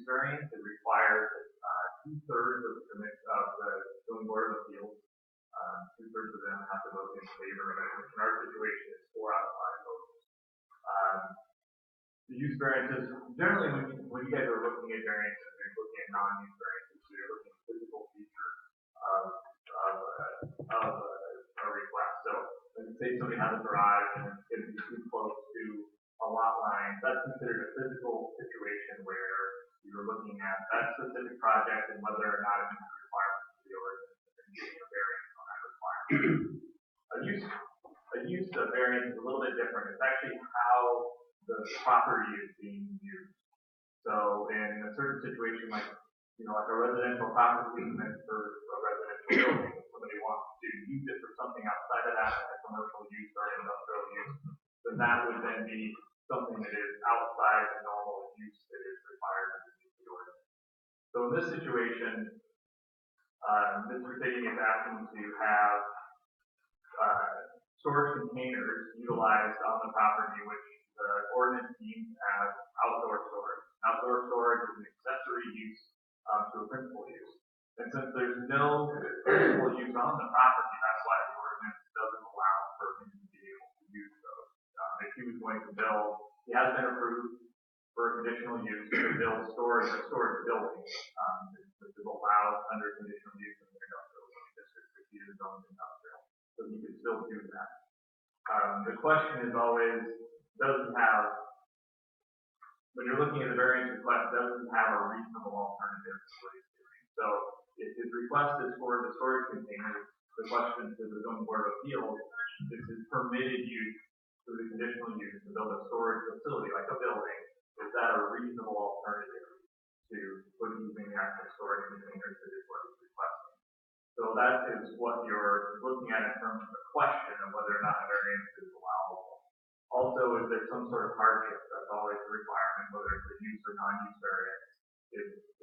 variance, it requires that 2/3 of the zoning board of appeals, 2/3 of them have to vote in favor of it, which in our situation is 4 out of 5 votes. The use variances, generally when you guys are looking at variances, you're looking at non-use variances, so you're looking at physical features of a request. So let's say somebody has a garage and it's going to be too close to a lot line. That's considered a physical situation where you're looking at that specific project and whether or not it meets the requirements of the ordinance and getting a variance on that requirement. A use variance is a little bit different. It's actually how the property is being used. So in a certain situation like a residential property meant for a residential building, if somebody wants to use it for something outside of that, like a commercial use or industrial use, then that would then be something that is outside the normal use that is required under the ordinance. So in this situation, Mr. Fitting is asking to have storage containers utilized on the property, which the ordinance deems as outdoor storage. Outdoor storage is an accessory use to a principal use. And since there's no principal use on the property, that's why the ordinance doesn't allow for him to be able to use those. If he was going to build, he has been approved for a conditional use to build a storage building, which is allowed under conditional use in the industrial zoning district if he is zoned industrial. So he could still do that. The question is always, when you're looking at the variance request, does he have a reasonable alternative to what he's doing? So if his request is for the storage containers, the question to the zoning board of appeals is his permitted use through the conditional use to build a storage facility like a building, is that a reasonable alternative to using the actual storage containers that is what he's requesting? So that is what you're looking at in terms of the question of whether or not a variance is allowable. Also, is there some sort of hardship? That's always a requirement, whether it's a use or non-use variance.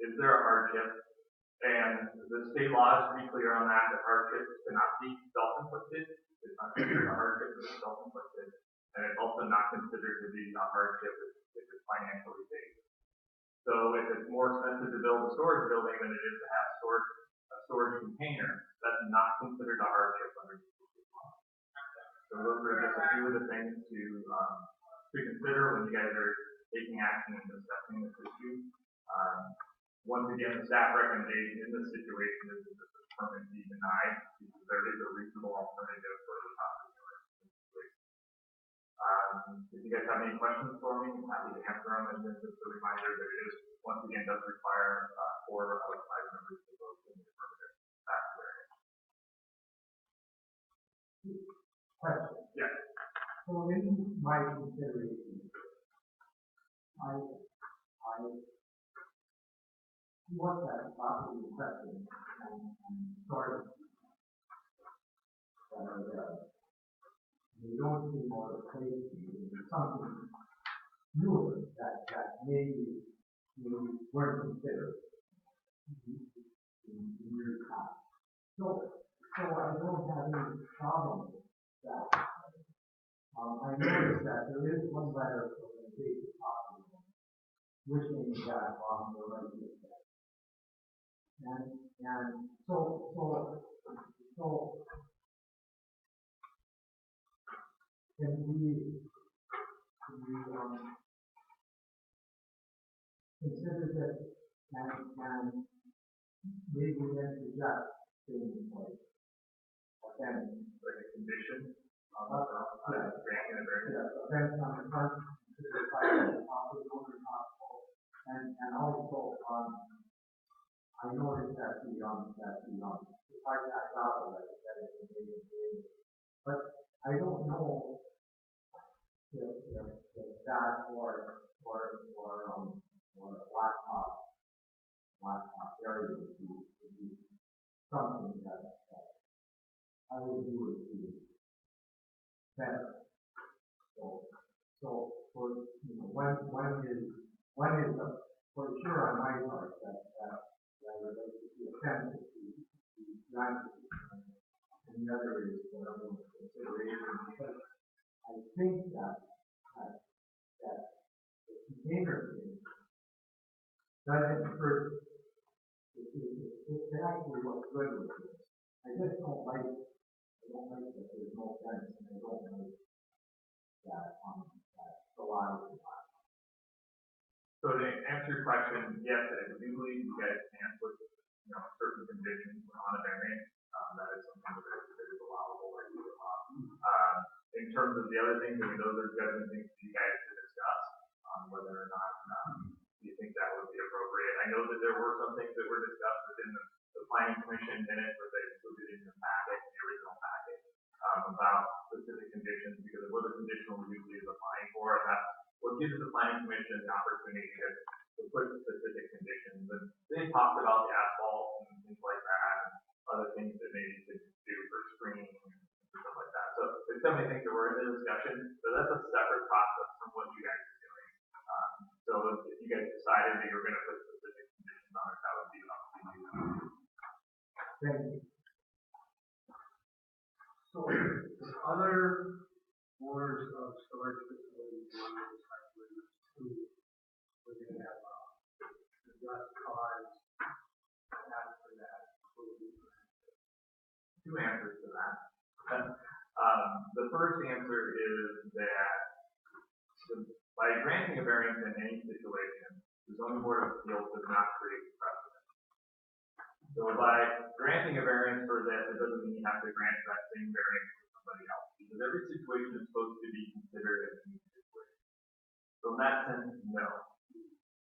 Is there a hardship? And the state law is pretty clear on that hardship cannot be self-inflicted. It's not considered a hardship if it's self-inflicted. And it's also not considered to be a hardship if it's financially based. So if it's more expensive to build a storage building than it is to have a storage container, that's not considered a hardship under the state law. So those are just a few of the things to consider when you guys are taking action and discussing this issue. Once again, the staff recommendation in this situation is that the permit be denied because there is a reasonable alternative for the property owner in this situation. If you guys have any questions for me, I'm happy to answer them. And then just a reminder that it is, once again, does require 4 out of 5 members to vote in the affirmative. That's variance. Question. Yes. So in my consideration, I looked at the property question and started that are there. You don't see more safety. There's something newer that maybe you weren't considered in your past. So I don't have any problem with that. I noticed that there is one letter from the state property wishing that on the right of that. And so can we consider that and maybe then suggest things like offense, Like a condition granting a variance. Offense on the front, consider the property owner possible, and also I noticed that the part I got that it's amazing, but I don't know if that or a blacktop area would be something that I would do it to better. So for when is for sure on my part that relates to the offense to granted, and the other is whatever consideration. But I think that the container thing I think first, it actually looks good with this. I just don't like, that there's no fence, and I don't like that, that's a lot of the time. So to answer your question, yes, I do believe you guys can put, certain conditions on a variance. That is something that is allowable by the law. In terms of the other things, I mean, those are judgment things for you guys to discuss on whether or not you think that would be appropriate. I know that there were some things that were discussed within the planning commission minutes, but they included in the packet, the original packet, about specific conditions because of what the conditional use is applying for, and that's what gives the planning commission the opportunity to put specific conditions. And they talked about the asphalt and things like that, and other things that maybe you could do for screening and stuff like that. So there's so many things that were in the discussion, but that's a separate process from what you guys are doing. So if you guys decided that you were going to put specific conditions on it, that would be up to you. Thank you. So, other orders of storage facilities one of the calculations too, we're going to have less cars after that. Two answers to that. The first answer is that by granting a variance in any situation, the zoning board of appeals does not create precedent. So by granting a variance for this, it doesn't mean you have to grant that same variance for somebody else, because every situation is supposed to be considered as a unique situation. So in that sense, no.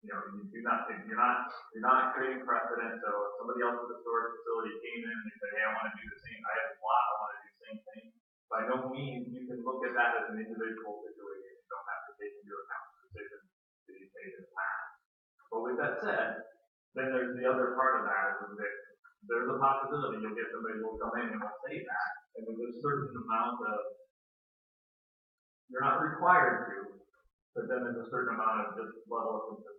You're not creating precedent. So if somebody else with a storage facility came in and they said, hey, I want to do the same, I have a lot, I want to do the same thing. By no means, you can look at that as an individual situation. You don't have to take into account the decisions that you've made in the past. But with that said, then there's the other part of that, is that there's a possibility you'll get somebody who will come in and will say that, and there's a certain amount of, you're not required to, but then there's a certain amount of just level of consistency.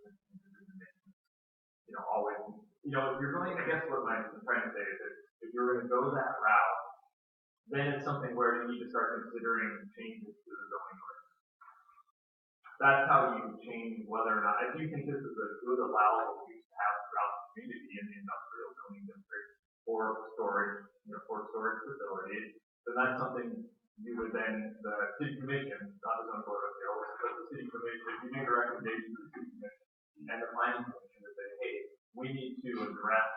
Always, if you're going, I guess what I'm trying to say is that if you're going to go that route, then it's something where you need to start considering changes to the zoning ordinance. That's how you change whether or not, if you think this is a good allowable use to have throughout the community in the industrial zoning district for storage, for storage facilities, then that's something you would then, the city commission, not the zoning board of appeals, but the city commission, if you make a recommendation to the city commission and the planning commission to say, hey, we need to address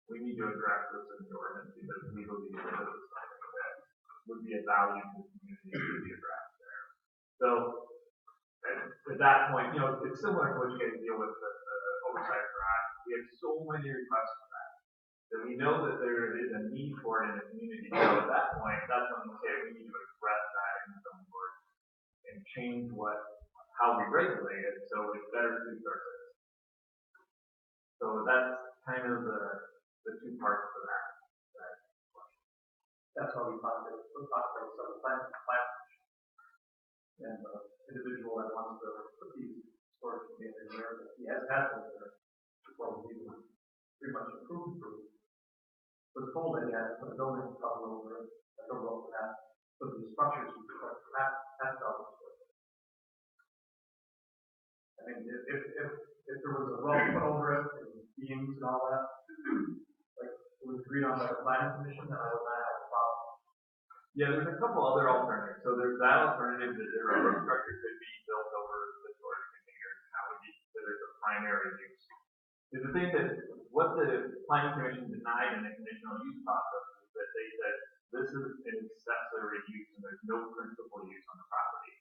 this in the ordinance because we believe that this is something that would be a value to the community to be addressed there. So at that point, it's similar to what you guys deal with the oversized garage. We have so many requests for that we know that there is a need for it in the community. So at that point, that's when we say we need to address that in the zoning board and change how we regulate it so it better suits our citizens. So that's kind of the two parts to that question. That's why we talked about some plan. And the individual that wants to put these storage containers there, he has had them there, well, he was pretty much approved was told that he had to put a building cover over it, so the structures would have to. I mean, if there was a roof put over it, and beams and all that, like it was agreed on by the planning commission, then I would not have a problem. Yeah, there's a couple other alternatives. So there's that alternative that their roof structure could be built over the storage containers, and that would be considered the primary use. The thing that what the planning commission denied in the conditional use process is that they said this is an accessory use and there's no principal use on the property.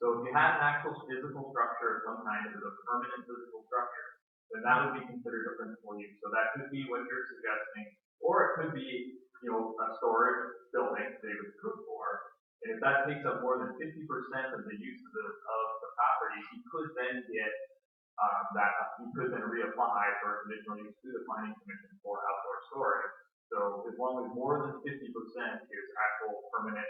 So if you had an actual physical structure of some kind, if it was a permanent physical structure, then that would be considered a principal use. So that could be what you're suggesting, or it could be, a storage building they would approve for. And if that takes up more than 50% of the use of the property, you could then get you could then reapply for conditional use through the planning commission for outdoor storage. So as long as more than 50% is actual permanent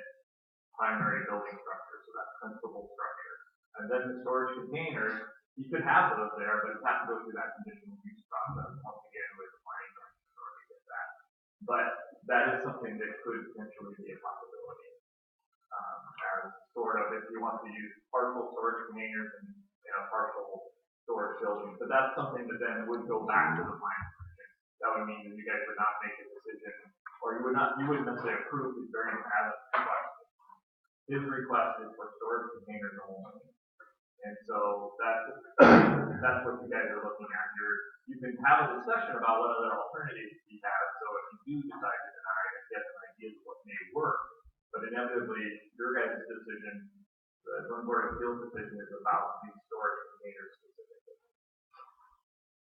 primary building structure, so that's principal structure. And then the storage containers, you could have those there, but you have to go through that conditional use process once again with the planning commission in order to get that. But that is something that could potentially be a possibility. As sort of, if you want to use partial storage containers and partial storage storage building, but that's something that then would go back to the planning commission. That would mean that you guys would not make a decision, or you wouldn't necessarily approve his variance as a request. His request is for storage containers only. And so that's what you guys are looking at. You can have a discussion about what other alternatives he has. So if you do decide to deny it, get an idea of what may work. But inevitably, your guys' decision, the zoning board of appeals decision, is about these storage containers specifically.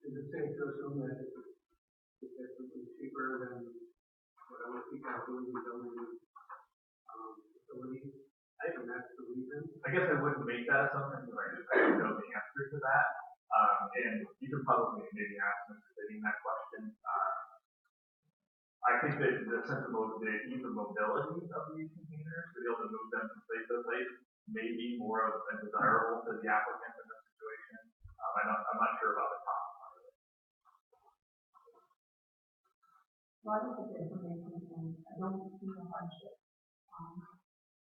Is it safe to assume that it's definitely cheaper than what other people are doing with building facilities? I think that's the reason. I guess I wouldn't make that assumption because I don't know the answer to that. And you can probably maybe ask Mr. Fitting that question. I think that the sense of mobility of these containers, to be able to move them from place to place, may be more desirable to the applicant in this situation. I'm not sure about the cost part of it. Well, I look at the information and I don't see the hardship.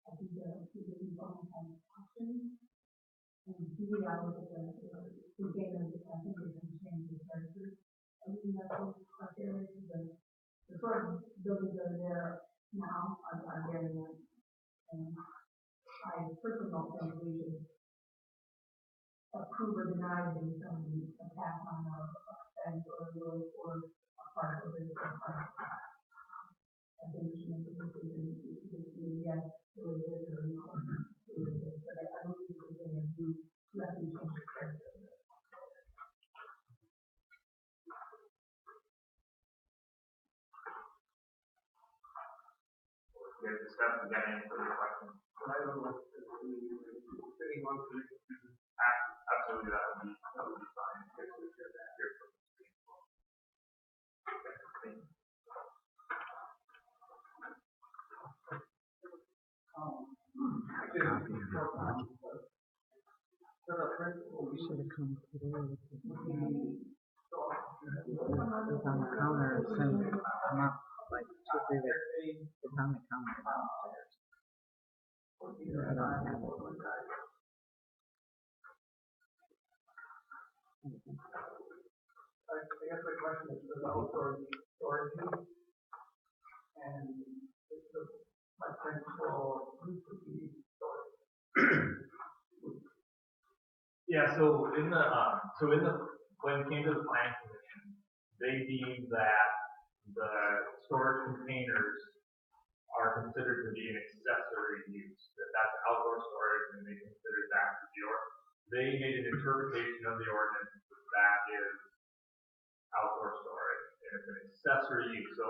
I think the people have questions. And usually I look at the containers, I think they can change the character. I think that's what criteria is the sort of buildings that are there now are very nice. And I personally don't think we should approve or deny based on the attack on a fence or a roof or a part of it. I think we should make a decision to yes, really good or no, really good. But I don't think we're going to do have to change the character. We have discussed again any further questions. But I don't know if fitting one for Absolutely, that would be fine. Thank you. We should have come today with the it's on the counter as soon as I'm up, like 2-3 weeks. It's on the counter downstairs. I don't have it. I guess my question is about storage use, and my principal used to be storage. Yeah, when it came to the planning commission, they deemed that the storage containers are considered to be an accessory use, that's outdoor storage, and they considered that to be they made an interpretation of the ordinance that is outdoor storage, and it's an accessory use. So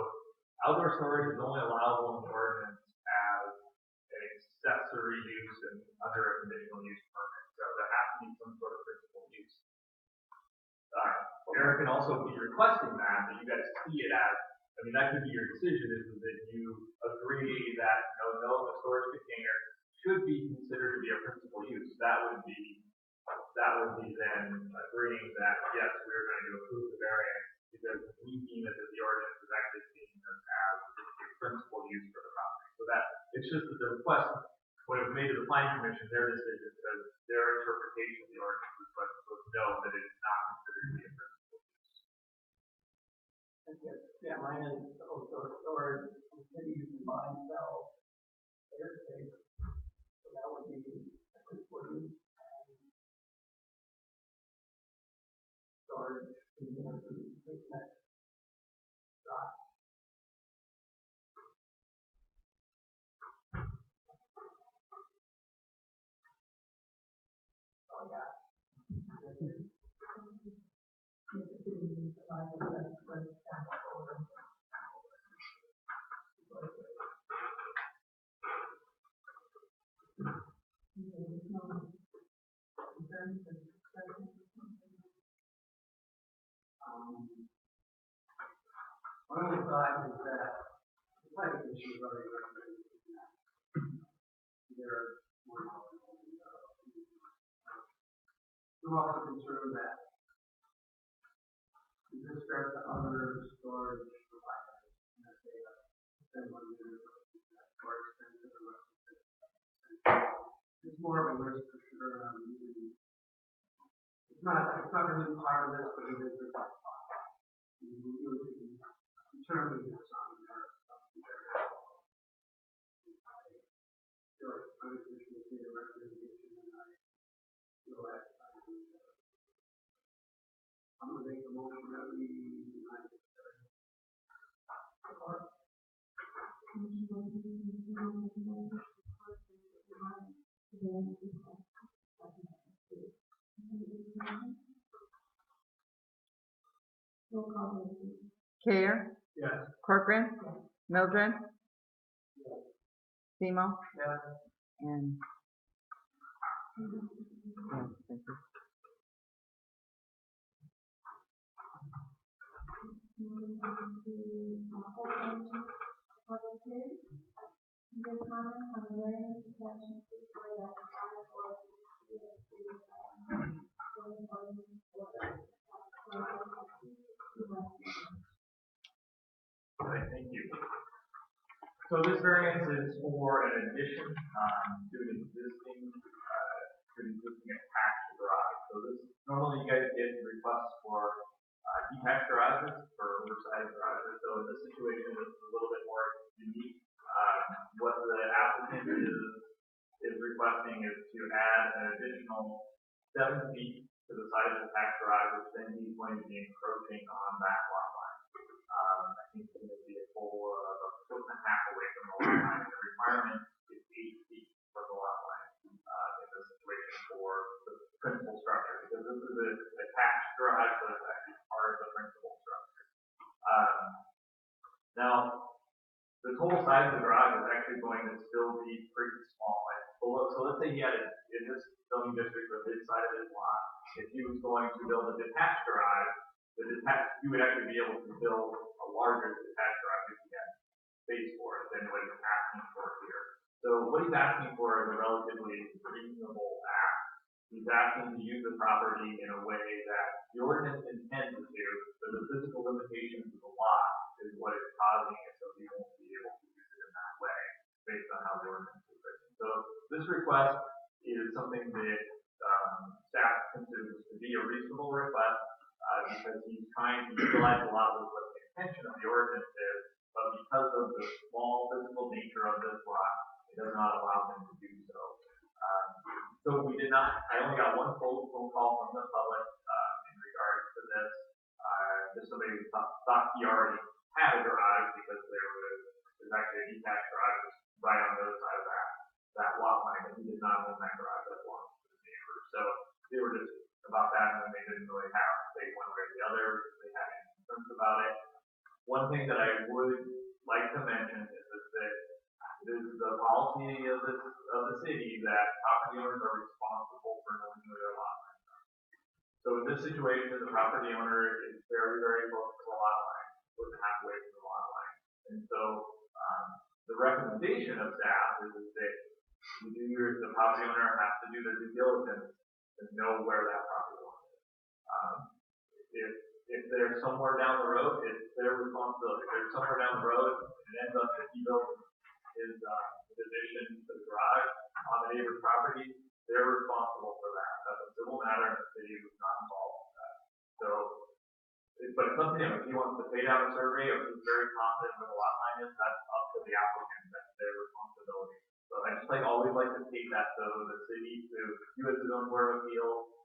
outdoor storage is only allowable in the ordinance as an accessory use and under a conditional use permit. So there has to be some sort of principal use. Eric can also be requesting that you guys see it as, that could be your decision, is that you agree that no, the storage container should be considered to be a principal use. That would be then agreeing that yes, we're going to approve the variance because we deem it that the ordinance is actually seeing this as a principal use for the property. So that it's just that the request, when it was made to the planning commission, their decision says their interpretation of the ordinance was no, that it is not considered to be a principal use. Yeah, mine is also storage. Maybe you can buy and sell airspace. So that would be a principal use. Storage in the next drive. Oh, yeah. One of the thoughts is that the planning commission is already recommending that. We're also concerned that if this starts to other storage providers, and that they spend money on more expensive or less expensive. It's more of a risk for sure on using. It's it's not really part of this, but it is required. You certainly have some there. Feel like unofficially made a recommendation and I feel that I'm gonna make a motion that we deny it. Roll call, please. Care, Yes. Corcoran, Mildred, Semo, Yes. and yes, thank you. Moving on to, open public hearing. Your comments on the variance section 6.5 or Okay, thank you. So this variance is for an addition to an existing attached garage. So this, normally you guys get requests for detached garages for oversized garages. So in this situation, it's a little bit more unique. What the applicant is requesting is to add an additional 7 feet to the side of the attached garage, which then he's going to be encroaching on that lot line. I think it's going to be a full of a foot and a half away from the lot line. The requirement is 8 feet from the lot line in this situation for the principal structure, because this is an attached garage, so it's actually part of the principal structure. Now, the total size of the garage is actually going to still be pretty small. So let's say he had in this zoning district or this side of his lot, if he was going to build a detached garage, you would actually be able to build a larger detached garage if you had space for it than what he's asking for here. So what he's asking for is a relatively reasonable ask. He's asking to use the property in a way that the ordinance intends to, but the physical limitations of the lot is what is causing it, so he won't be able to use it in that way based on how the ordinance is written. So this request is something that staff considers to be a reasonable request because he's trying to utilize a lot of what the intention of the ordinance is, but because of the small physical nature of this lot, it does not allow him to do so. So we did not, I only got one phone call from the public in regards to this. Just somebody who thought he already had a garage because there's actually a detached garage right on the other side of that lot line, but he did not own that garage that belongs to the neighbor. So they were just about that, and then they didn't really have to say one way or the other if they had any concerns about it. One thing that I would like to mention is that it is the policy of the city that property owners are responsible for knowing where their lot lines are. So in this situation, the property owner is very, very close to the lot line, with halfway from the lot line. And so the recommendation of staff is that the property owner has to do their due diligence to know where that property line is. If they're somewhere down the road, it's their responsibility. If they're somewhere down the road and it ends up that he builds his addition to the garage on the neighbor's property, they're responsible for that. That's a civil matter, and the city was not involved in that. So, but it's up to him. If he wants to pay down a survey or he's very confident where the lot line is, that's up to the applicant. That's their responsibility. So I just always like to take that to the city, to you as the zoning board of appeals,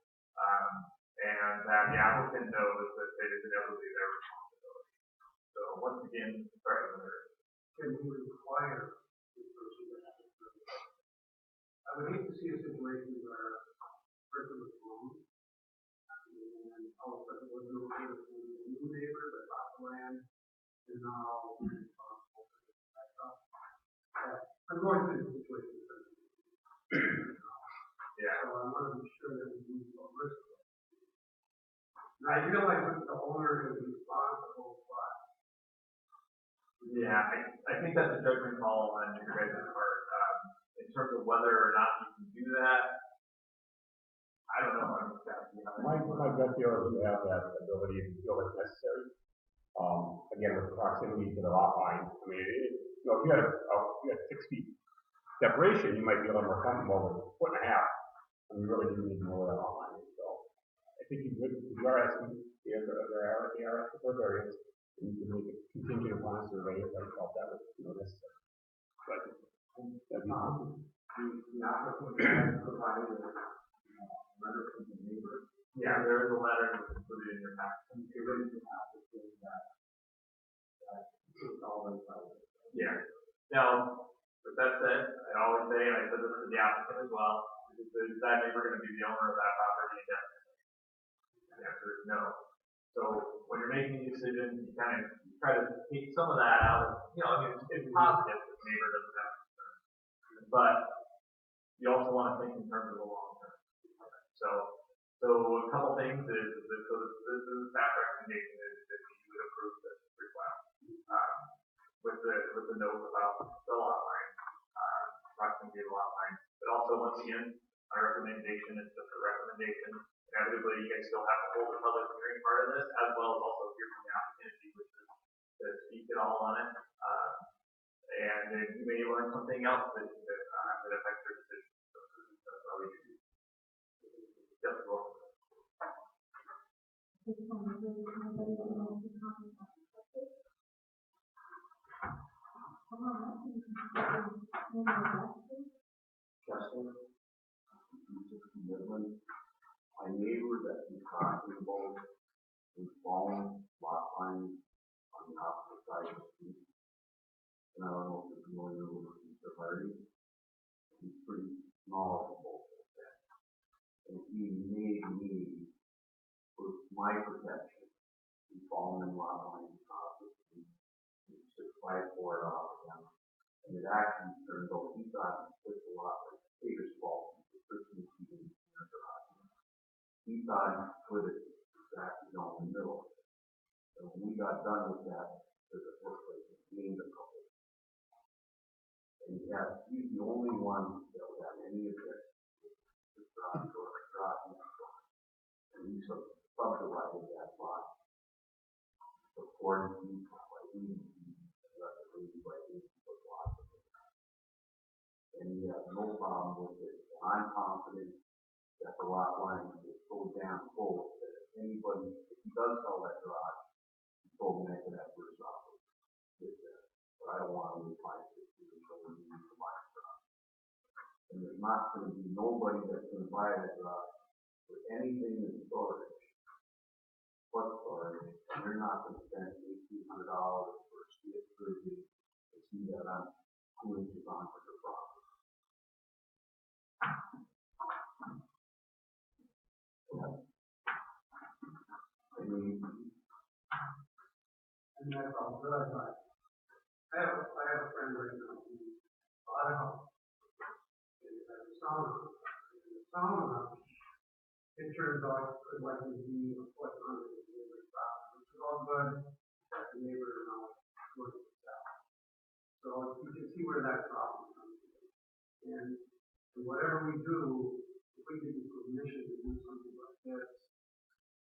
and that the applicant knows that it is inevitably their responsibility. So once again, sorry, Can we require this person to have a survey? I would hate to see a situation where a person was wrong, and all of a sudden we're going to a new neighbor that bought the land, and now we're responsible for this type of stuff. I'm going through the situation. yeah. So I want to be sure that we do what we're supposed to do. And I realize that the owner is responsible, but Yeah, I think that's a judgment call on your guys' part. In terms of whether or not you can do that, I don't know. My gut feel is you have that ability to feel it's necessary. Again, with proximity to the lot line, I mean, if you had 6 feet separation, you might be a little more comfortable with a foot and a half, and you really do need to know where that lot line is. So think you would, you are asking, they are asking for variance, and you can make it contingent upon a survey if I felt that was, necessary. But, that'd be fine. The applicant has provided a letter from the neighbor. Yeah, there is a letter that's included in your packet. And it is the applicant that it's always like. Yeah. Now, with that said, I always say, and I said this to the applicant as well, is that neighbor going to be the owner of that property indefinitely? The answer is no. So when you're making a decision, you kind of try to take some of that out of, I mean, it's positive that the neighbor doesn't have concerns, but you also want to think in terms of the long term. So a couple things is that this is staff recommendation is that you would approve this request with the note about the lot line, proximity of the lot line. But also, once again, my recommendation is just a recommendation. Inevitably, you guys still have to hold a public hearing part of this, as well as also hear from the applicant if he wishes to speak at all on it. And then you may learn something else that affects your decision. So that's all we do. Yep, well. Justin, Midland, my neighbor that you talking about is falling lot line on the opposite side of the street. And I don't know if you're familiar with Mr. Hardy. He's pretty knowledgeable with that. And he made me, for my protection, he's falling in lot line on the opposite street. He took 5-4 off of him. And it actually turned out he thought he split the lot like Peter's fault. He thought he split it exactly down the middle. And when we got done with that, because it looked like he gained a couple. And he's the only one that would have any of this. The garage door, next door. And he subdivided that lot. According to by 80 feet, by 80 foot lot. And he has no problem with it. And I'm confident that the lot line is so damn close that if anybody, if he does sell that garage, he told me I could have first offer with that. But I don't want to lose my 60 until we need to buy a garage. And there's not going to be nobody that's going to buy that garage for anything in storage. But storage, and you're not going to spend $1,800 for a skid survey to see that I'm 2 inches onto the property. And that's all good, but I have a friend right now who bought a house. And it has a sauna. And the sauna, it turns out, could likely be a foot under the neighbor's property, which is all good, except the neighbor is now going to sell. So you can see where that problem comes in. And whatever we do, if we give you permission to do something like this,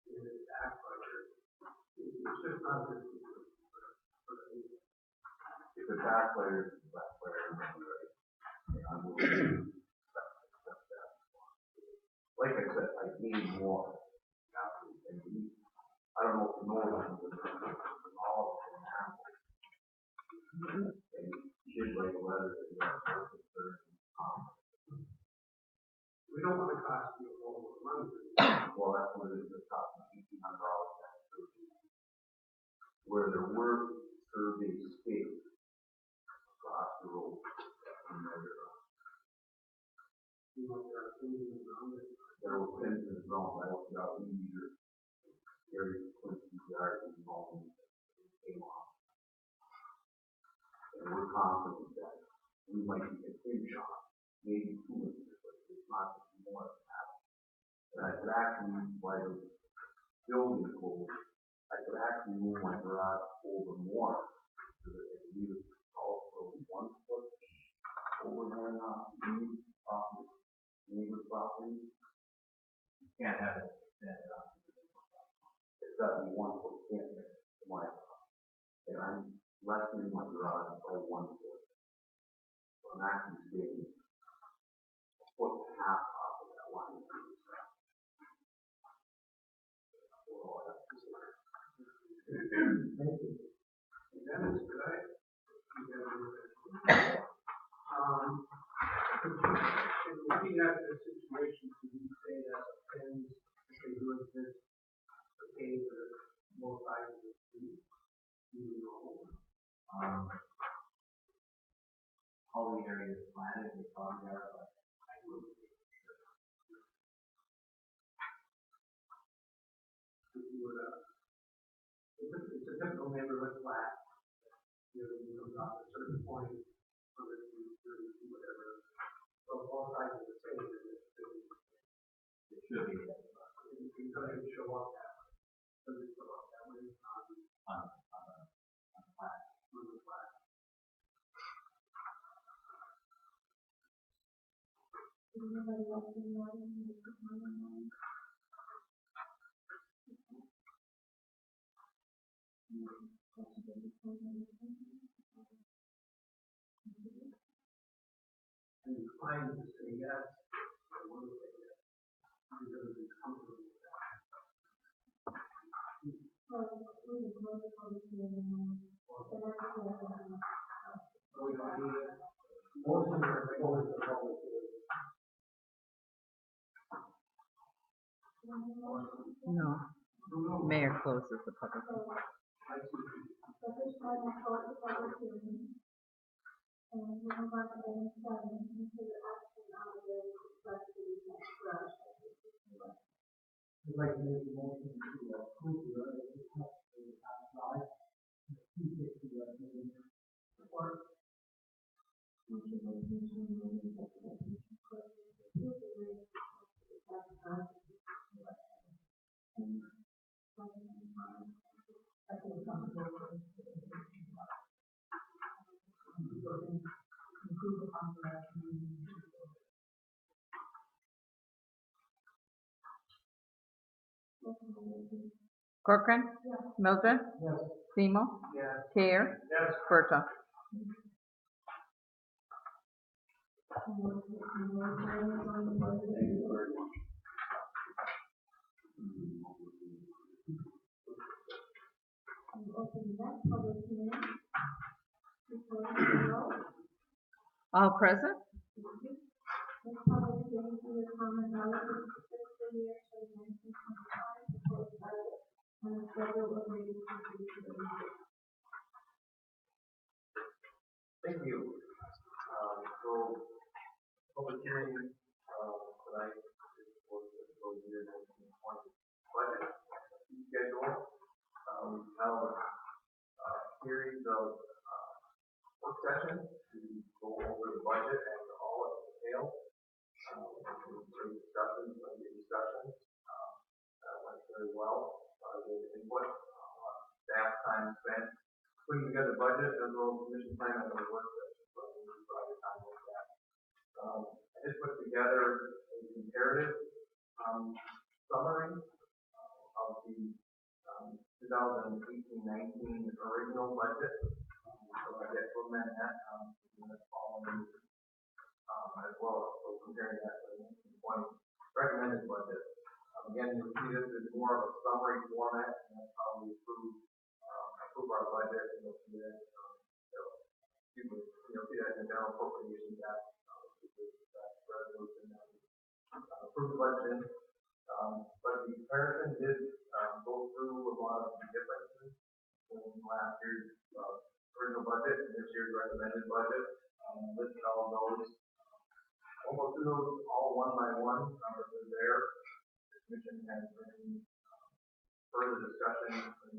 and it backfires, it's just not a good thing for the neighbor. If it backfires, it's backfires, right? And I'm willing to accept that. Like I said, I need more. And I don't know if you know that, but all of them animals. And she did write a letter that you have to We don't want to cost you a whole lot of money. well, that's what it is, it's costing $1,800 that survey. Where there were surveys staked across the road and measured up. You know, there are things in the ground that There were pins in the ground, I looked out the meter, Gary Quincy's yard and all came off. And we're confident that we might be an inch off, maybe 2 inches, but it's not more than that. And I could actually, by the building code, I could actually move my garage over more, so that I could leave it also 1 foot over there now, off the neighbor's property. You can't have it extended off. It's got to be 1 foot in to my property. And I'm lessening my garage by 1 foot. So I'm actually saving a foot and a half off of that line. Dennis, could I? In looking at the situation, can you say that pins, if they do exist, the pins are more valuable to you? Do you know? All the areas planted is on there, but I would. If you were to, it's a typical neighborhood flat. You know, you come up at a certain point, 100 feet, 30 feet, whatever. So all sides are the same, and it's, It should be it doesn't show up that way. Doesn't show up that way on the plan. on the flat. Anybody else in the audience? And inclined to say yes, I want to say yes. Because it's comfortable with that. So we don't need it. Motion to close the public hearing. No, mayor closes the public. I see. And we move on to item 7, consider action on the request for the next brush. I'd like to make a motion to approve the other request for the outside, 260 recommendation. Support. Motion by Commissioner Morgan, second by Commissioner Coyle, to approve the variance request for the tax brush. And I feel comfortable with improve upon the community. Corcoran. Mildred. Yes. Seymour. Yes. Care. Yes. Berta. Open that public hearing. Before All present. this public hearing for the common knowledge of fiscal year 2025 proposed budget and the schedule of meetings for future meetings. Thank you. So, public hearing, tonight is for the fiscal year 2020 budget schedule. We held a series of work sessions to go over the budget and all of the details. Great discussions, lengthy discussions. That went very well. Gave input, staff time spent putting together budget as well as commission plan and other work sessions. So we provided time with that. I just put together a comparative summary of the 2018-19 original budget. So I get to amend that in the following as well. So comparing that to the 1920 recommended budget. Again, you'll see this is more of a summary format, and that's how we approve our budget. And you'll see that, you'll see that in the general appropriations act, that resolution that we approved the budget. But the comparison did go through a lot of the differences in last year's original budget and this year's recommended budget. Listed all of those. We'll go through those all one by one. They're there. The commission has written further discussion and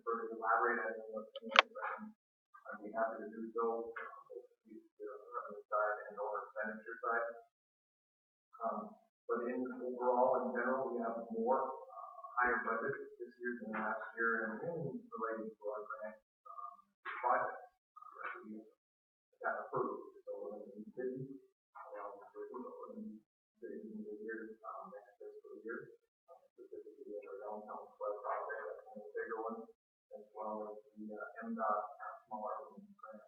further elaborate on what I'd be happy to do so. The revenue side and or expenditure side. But overall, in general, we have more higher budget this year than last year, and related to our grant projects that we got approved. So we're going to be busy. We're going to be busy this year, next fiscal year, specifically in our downtown flood project, that's one of the bigger ones, as well as the MDOT smaller grant.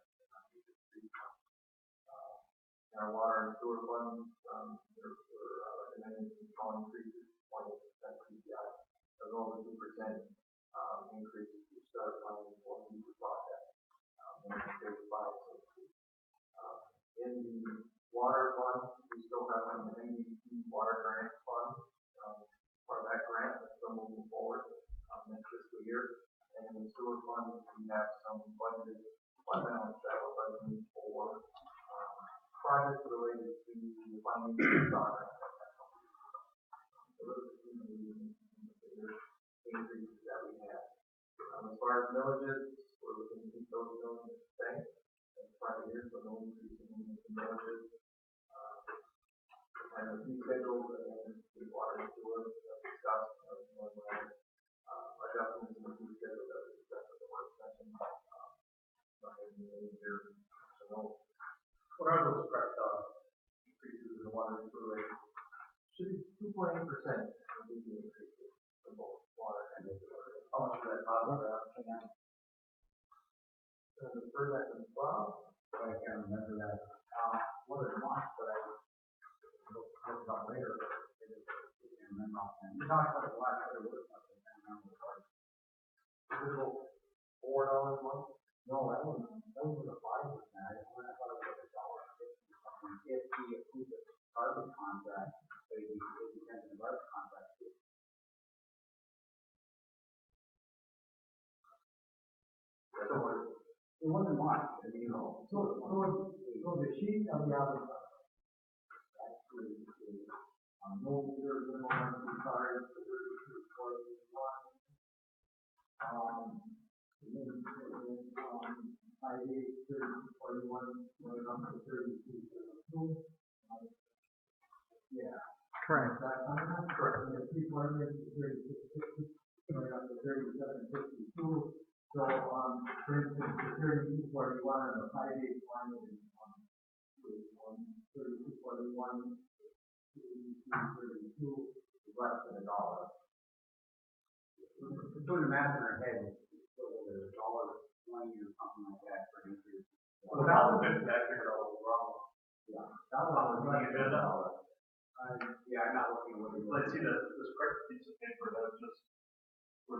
In our water and sewer funds, we're recommending some strong increases, 20% CPI, as well as a 2% increase In the water fund, we still have an MVP water grant fund, part of that grant that's still moving forward, next fiscal year. And in the sewer fund, we have some budgeted fund balance that we're budgeting for, projects related to the financial project. So those are some of the increases that we have. As far as villages, we're looking to keep those villages the same as prior years, so no increase in villages. And the fee schedules, again, we water and sewer, as discussed, adjustments in the fee schedule that we discussed at the work session. Not having any major, so what are those correct, increases in the water and sewer rate? Should be 2.8% of the increases for both water and sewer. How much would that cost for us? The third that was 12, I can't remember that. What is March, but I look about later. I can't remember offhand. We talked about it last year, what I can't remember the price. Is it about $4 a month? No, that was a 5%. I thought it was like $1.50 or something. If we approve the carbon contract, so it depends on the carbon contract too. So it wasn't much, you know. So the sheet that we have is actually no meter, no warranty card, 5, 8, 30, 41, going up to 32. Yeah. Correct. Correct. And the 3 is 36, going up to 37.52. So, for instance, the 3241 and the 581 is 3241, 32, is less than $1. We're doing the math in our head, it's $1.20 or something like that for an increase. Well, that was good, that figured out what was wrong. Yeah, that was less than $1. Yeah, I'm not looking at what it was. Let's see this correct piece of paper, that's just.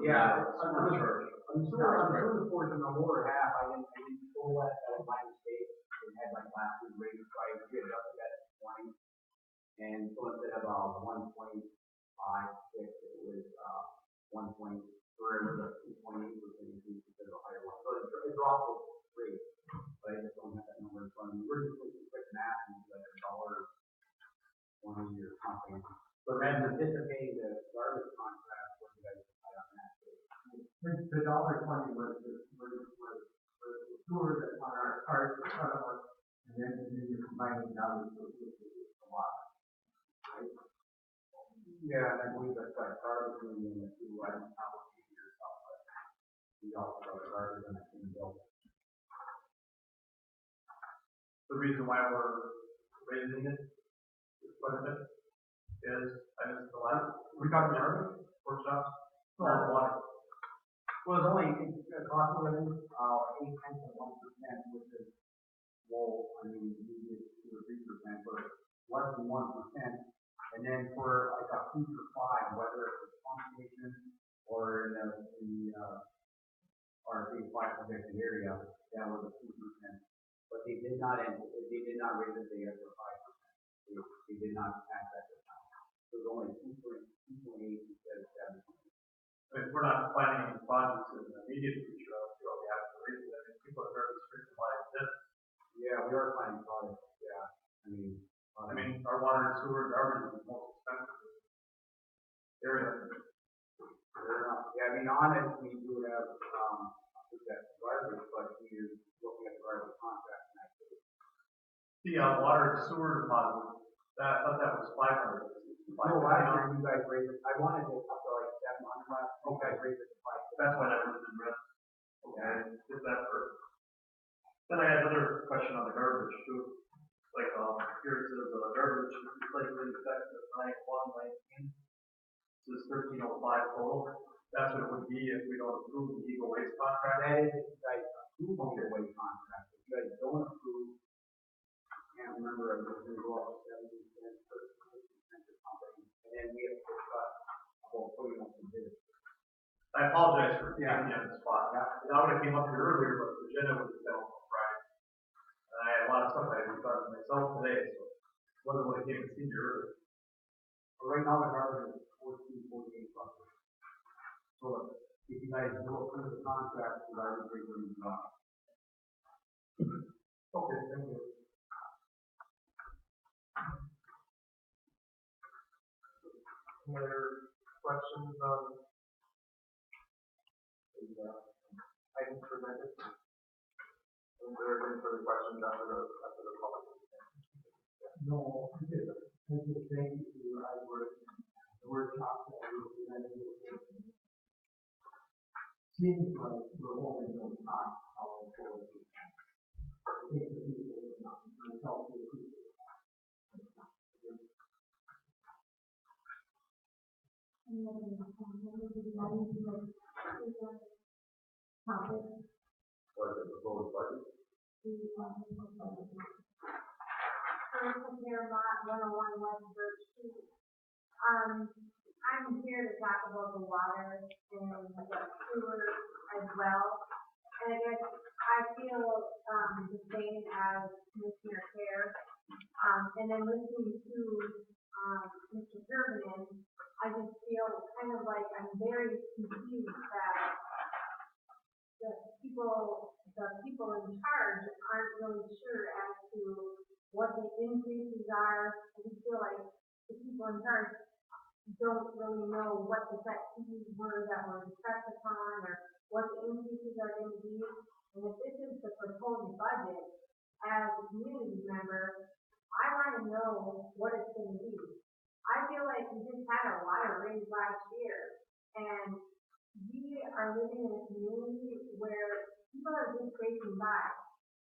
Yeah, on the sewer portion, the lower half, I didn't pull that was my mistake. It had like last year's rate price, we adjusted that to 20. And so instead of 1.56, it was 1. Or it was a 2.8% increase instead of a higher one. So it dropped the rate, but I just don't have that number in front of me. We're just looking quick math and like $1.20 or something. But then anticipating the garbage contract, what you guys decide on that? The $1.20 was the sewer that's on our card in front of us, and then you're combining dollars with a lot. Right? Yeah, and I believe that's got garbage in the two. I don't know how much easier stuff, but we also got garbage in that same bill. The reason why we're raising it quite a bit is, I missed the last, we talked garbage, workshops, or water. Well, it's only cost of living, 0.8%, which is low. I mean, usually it's 2 or 3%, but less than 1%. And then for like a future 5, whether it's a pump station or in our big 5 protected area, that was a 2%. But they did not raise it the other 5%. They did not pass that this time. So it was only 2.8 instead of 7. If we're not planning any projects in the immediate future, I don't feel we have to raise it. I mean, people are very restricted by this. Yeah, we are planning projects, yeah. I mean, our water and sewer and garbage is the most expensive area. Fair enough. Yeah, I mean, on it, we do have, protected garbage, but we're looking at the garbage contract next week. The water and sewer deposit, I thought that was 500. No, last year you guys raised it. I wanted it up to like 700 last year. Okay, raised it to 500. That's why that was in red. Okay, is that first? Then I had another question on the garbage too. Like, here it says, garbage recycling effective 9/1/19. This is 1305 total. That's what it would be if we don't approve the Eagle Waste contract. That is if you guys approve the Eagle Waste contract. If you guys don't approve, I can't remember, it was going to go up to 70 cents or something. And then we have to discuss about putting up some bids. I apologize for taking you on the spot. Yeah. That would have came up here earlier, but the agenda was available on Friday. I had a lot of stuff I had thought to myself today, so wasn't what I came to see you earlier. But right now, the garbage is 48 bucks. So if you guys do approve the contract, you guys will bring them down. Okay, thank you. Any other questions on the items presented? Is there any further questions after the public? No, I just thank you for your hard work, the workshop that you presented. Seems like we're only going to talk how important it is. I think the people are not, myself, the people. Any other members of the audience who like to speak on this topic? What is the proposed budget? From here, lot 101 West Birch Street. I'm here to talk about the water and the sewer as well. And I guess I feel the same as Commissioner Care. And then listening to Mr. Turbinen, I just feel kind of like I'm very confused that the people in charge aren't really sure as to what the increases are. I just feel like the people in charge don't really know what the set fees were that were discussed upon or what the increases are going to be. And if this is the proposed budget, as a community member, I want to know what it's going to be. I feel like we just had a water raise last year, and we are living in a community where people are just scraping by.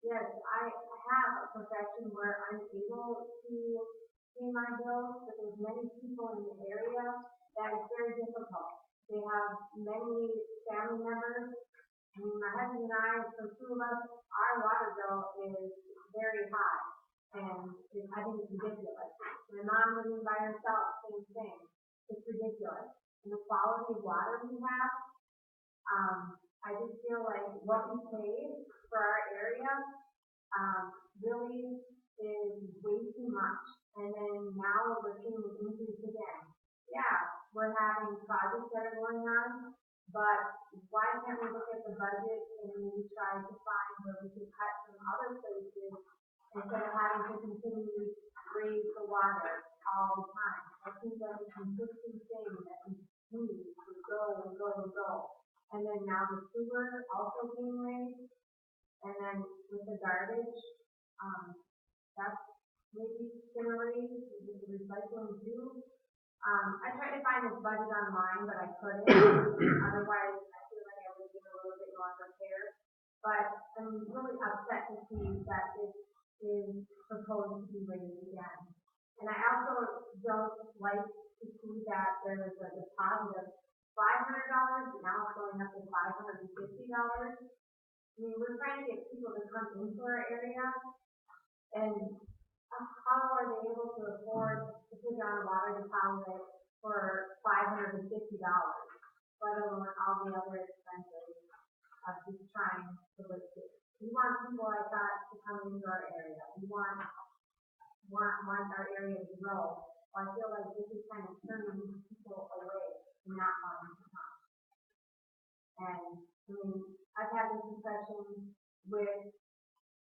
Yes, I have a profession where I'm able to pay my bills, but there's many people in the area that it's very difficult. They have many family members. I mean, my husband and I, for two of us, our water bill is very high, and I think it's ridiculous. My mom living by herself, same thing. It's ridiculous. And the quality of water we have, I just feel like what we pay for our area really is way too much. And then now we're seeing an increase again. Yeah, we're having projects that are going on, but why can't we look at the budget and maybe try to find where we can cut from other places instead of having to continue to raise the water all the time? That seems like a consistent thing that continues to go and go and go. And then now the sewer also being raised, and then with the garbage, that's maybe gonna raise with the recycling too. I tried to find this budget online, but I couldn't. Otherwise, I feel like I would have been a little bit more prepared. But I'm really upset to see that this is proposed to be raised again. And I also don't like to see that there was a deposit of $500, and now it's going up to $550. I mean, we're trying to get people to come into our area, and how are they able to afford to put down a water deposit for $550, let alone all the other expenses of just trying to live here? We want people like that to come into our area. We want our area to grow. I feel like this is kind of turning people away and not wanting to come. And I mean, I've had this discussion with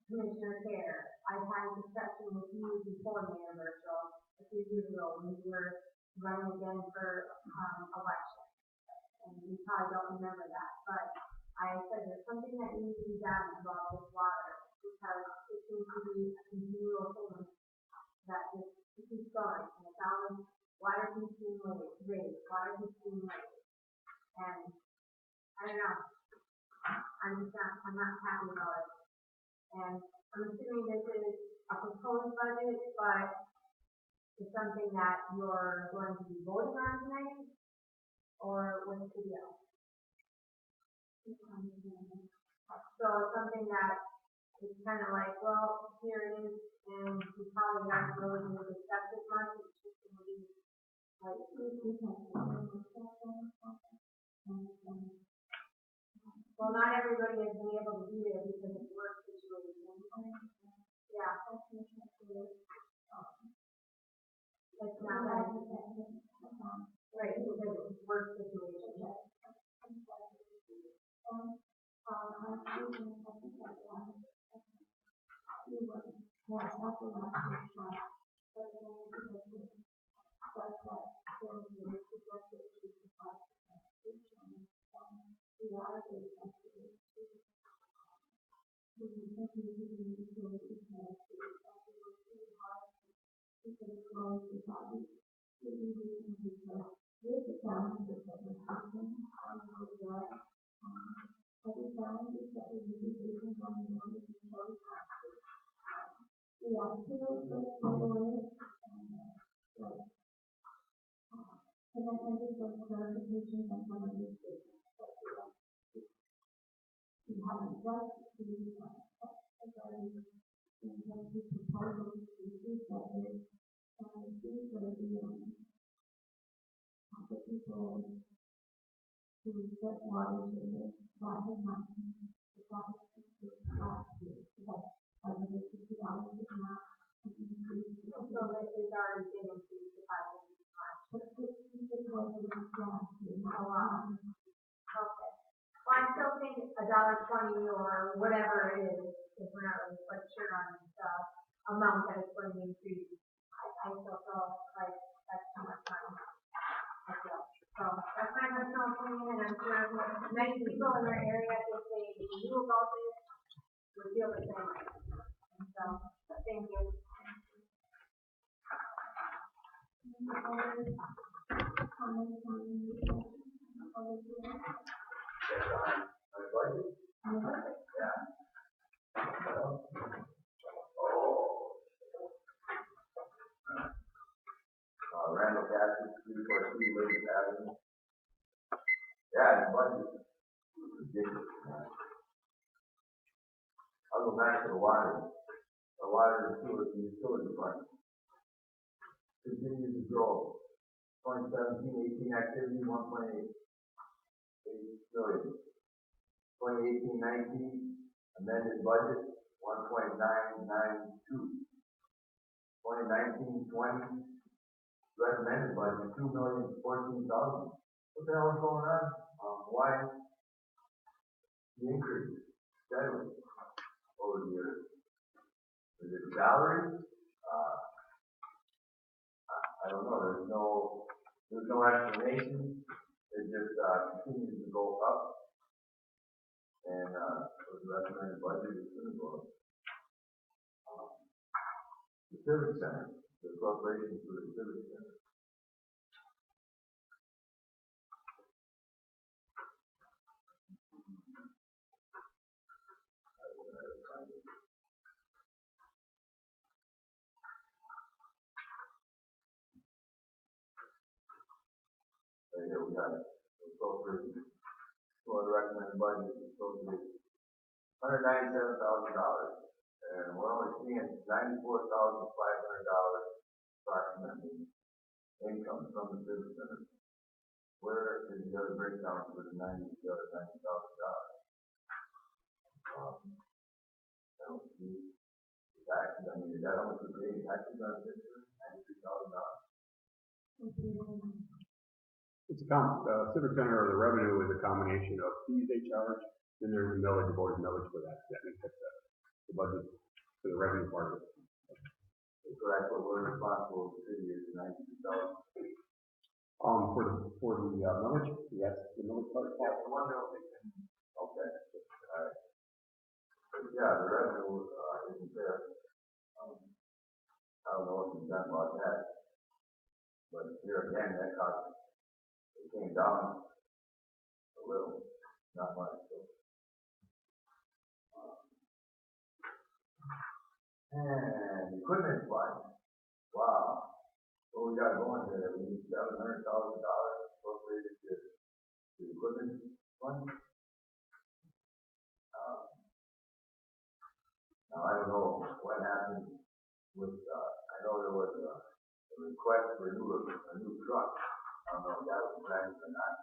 Commissioner Care. I've had a discussion with you before Mayor Virtual a few years ago when we were running again for election. And you probably don't remember that, but I said there's something that needs to be done about this water because it seems to be a continual thing that just keeps going. And it's always water keeps being raised, water keeps being raised. And I don't know. I'm not happy about it. And I'm assuming this is a proposed budget, but it's something that you're going to be voting on tonight, or what's the deal? So it's something that is kind of like, well, here it is, and we probably aren't really going to discuss it much. It's just going to be like, well, not everybody has been able to do it because of work situation. Yeah. That's not bad. Right, because it's work situation. So this is already been increased to 5 Oh, wow. Okay. Well, I still think $1.20 or whatever it is, if we're not really quite sure on the amount that it's going to increase. I still feel like that's too much money. I feel. So that's my personal opinion, and I'm sure many people in our area, if they knew about this, would feel the same way. And so, thank you. Randall Cassidy, 343 Lake Avenue. Yeah, the budget is ridiculous, man. I'll go back to the water and sewer, the utility fund. Continues to grow. 2017-18 activity, 1.8 billion. 2018-19 amended budget, 1.992. 2019-20 recommended budget, 2,014,000. What the hell is going on? Why the increase steadily over the years? Is it salary? I don't know. There's no explanation. It just continues to go up. And the recommended budget is going to go up. The Civic Center, the appropriations for the Civic Center. Right here we got appropriations for the recommended budget is appropriated $197,000. And we're only seeing $94,500 approximately income from the Civic Center. Where is the other breakdown for the $90,000? I don't see the taxes. I mean, is that how much we're paying taxes on this year? $93,000. It's the Civic Center, or the revenue is a combination of fees they charge, then there's a millage, board millage for that. That makes up the budget for the revenue part of it. So that's what we're responsible for the city is $92,000. For the millage, yes, the millage part. Yeah, for one millage. Okay. All right. But yeah, the revenue isn't there. I don't know what you've done about that. But here again, that cost, it came down a little, not much. So. And equipment fund. Wow. What we got going here? We need $700,000 appropriated to the equipment fund. Now I don't know what happened with. I know there was a request for a new truck. I don't know if that was granted or not.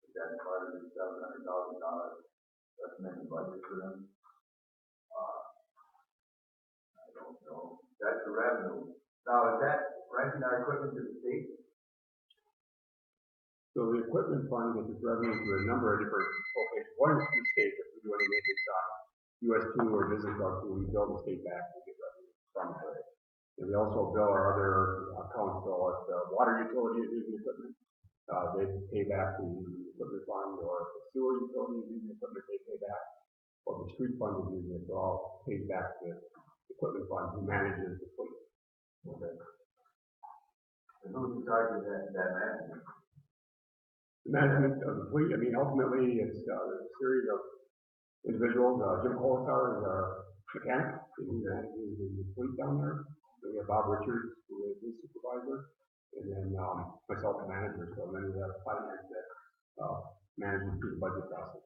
Is that part of the $700,000 recommended budget for them? I don't That's the revenue. Now, is that renting our equipment to the state? So the equipment fund gets its revenue through a number of different locations. One is from the state, if we do any maintenance on US two or business trucks, we bill the state back, we get revenue from it. And we also bill our other accounts, so if the water utility is using equipment, they pay back the equipment fund, or if the sewer utility is using equipment, they pay back. Or the street fund is using it, so all pays back to the equipment fund who manages the fleet. Okay. And who's in charge of that management? The management of the fleet, I mean, ultimately, it's a series of individuals. Jim Colasar is our mechanic, and he manages the fleet down there. So we have Bob Richards, who is his supervisor, and then myself, the manager. So then we have finance that manages through the budget process.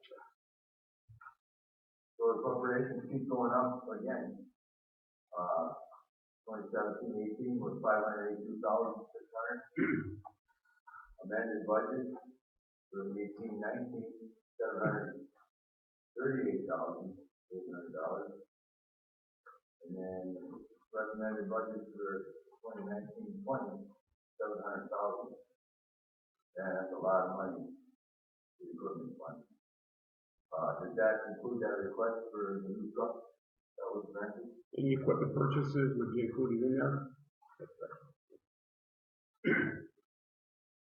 So appropriations keep going up again. 2017-18 was 582,600. Amended budget for 18-19, $738,800. And then recommended budget for 2019-20, $700,000. And that's a lot of money for the equipment fund. Did that include that request for the new truck that was granted? Any equipment purchases would be included in there. That's right.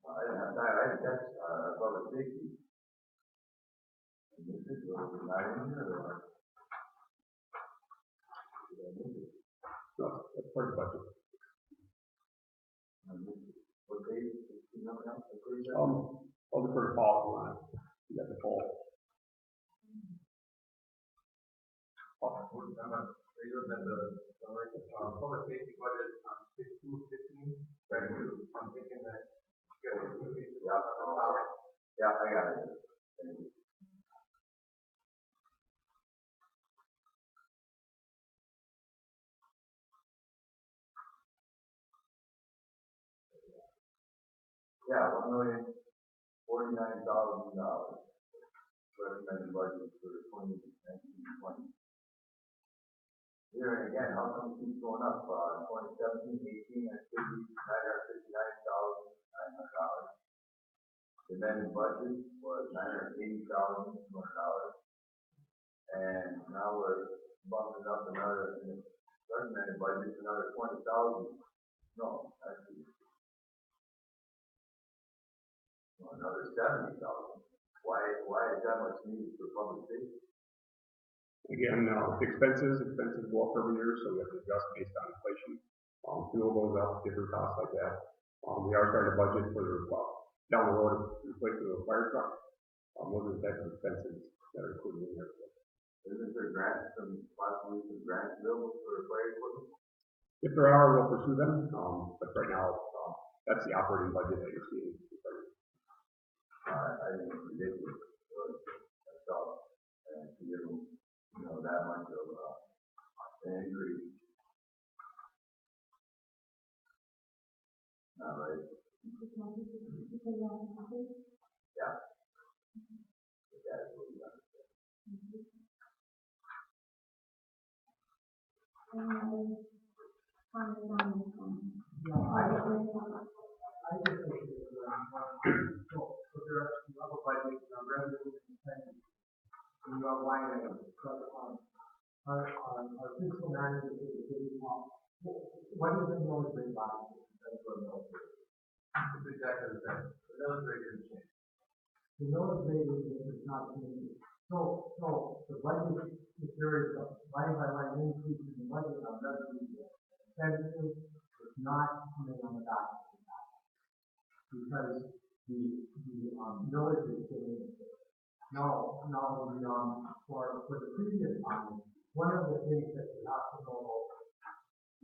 I didn't have time, I didn't catch, public safety. And this is not in here, or? Did I miss it? No, that's part of the budget. I missed it. What date, you know, now, I'll defer to Paul if you want. You got the poll. Public safety budget on 6/2/15. Right. I'm thinking that. Yeah, I got it. Thank you. Yeah, $1,049,000 recommended budget for 2019-20. Here and again, how come it keeps going up? 2017-18, that should be $959,900. The amended budget was $980,200. And now we're bumping up another, in the recommended budget, another 20,000. No, actually, another 70,000. Why is that much needed for public safety? Again, expenses go up every year, so we have to adjust based on inflation. Fuel goes up, different costs like that. We are starting to budget for down the road replacement of a fire truck. Those are the types of expenses that are included in there. Isn't there grants, possibly some grants available for fire equipment? If there are, we'll pursue them. But right now, that's the operating budget that you're seeing. I think it's ridiculous. That's all. And to give them, that much of an increase. Not right. Yeah. That is what we understand. I just think it's so there are some other budgets, revenue and spending. And you have line items, but our fiscal manager is a big one. What is the military body? That's what military. It's exactly the same. The military didn't change. The military is not changing. So the budget is very line by line increase in the budget on revenue expenses is not coming on the back of the back. Because the military is getting it. No, for the previous time, one of the things that you have to know about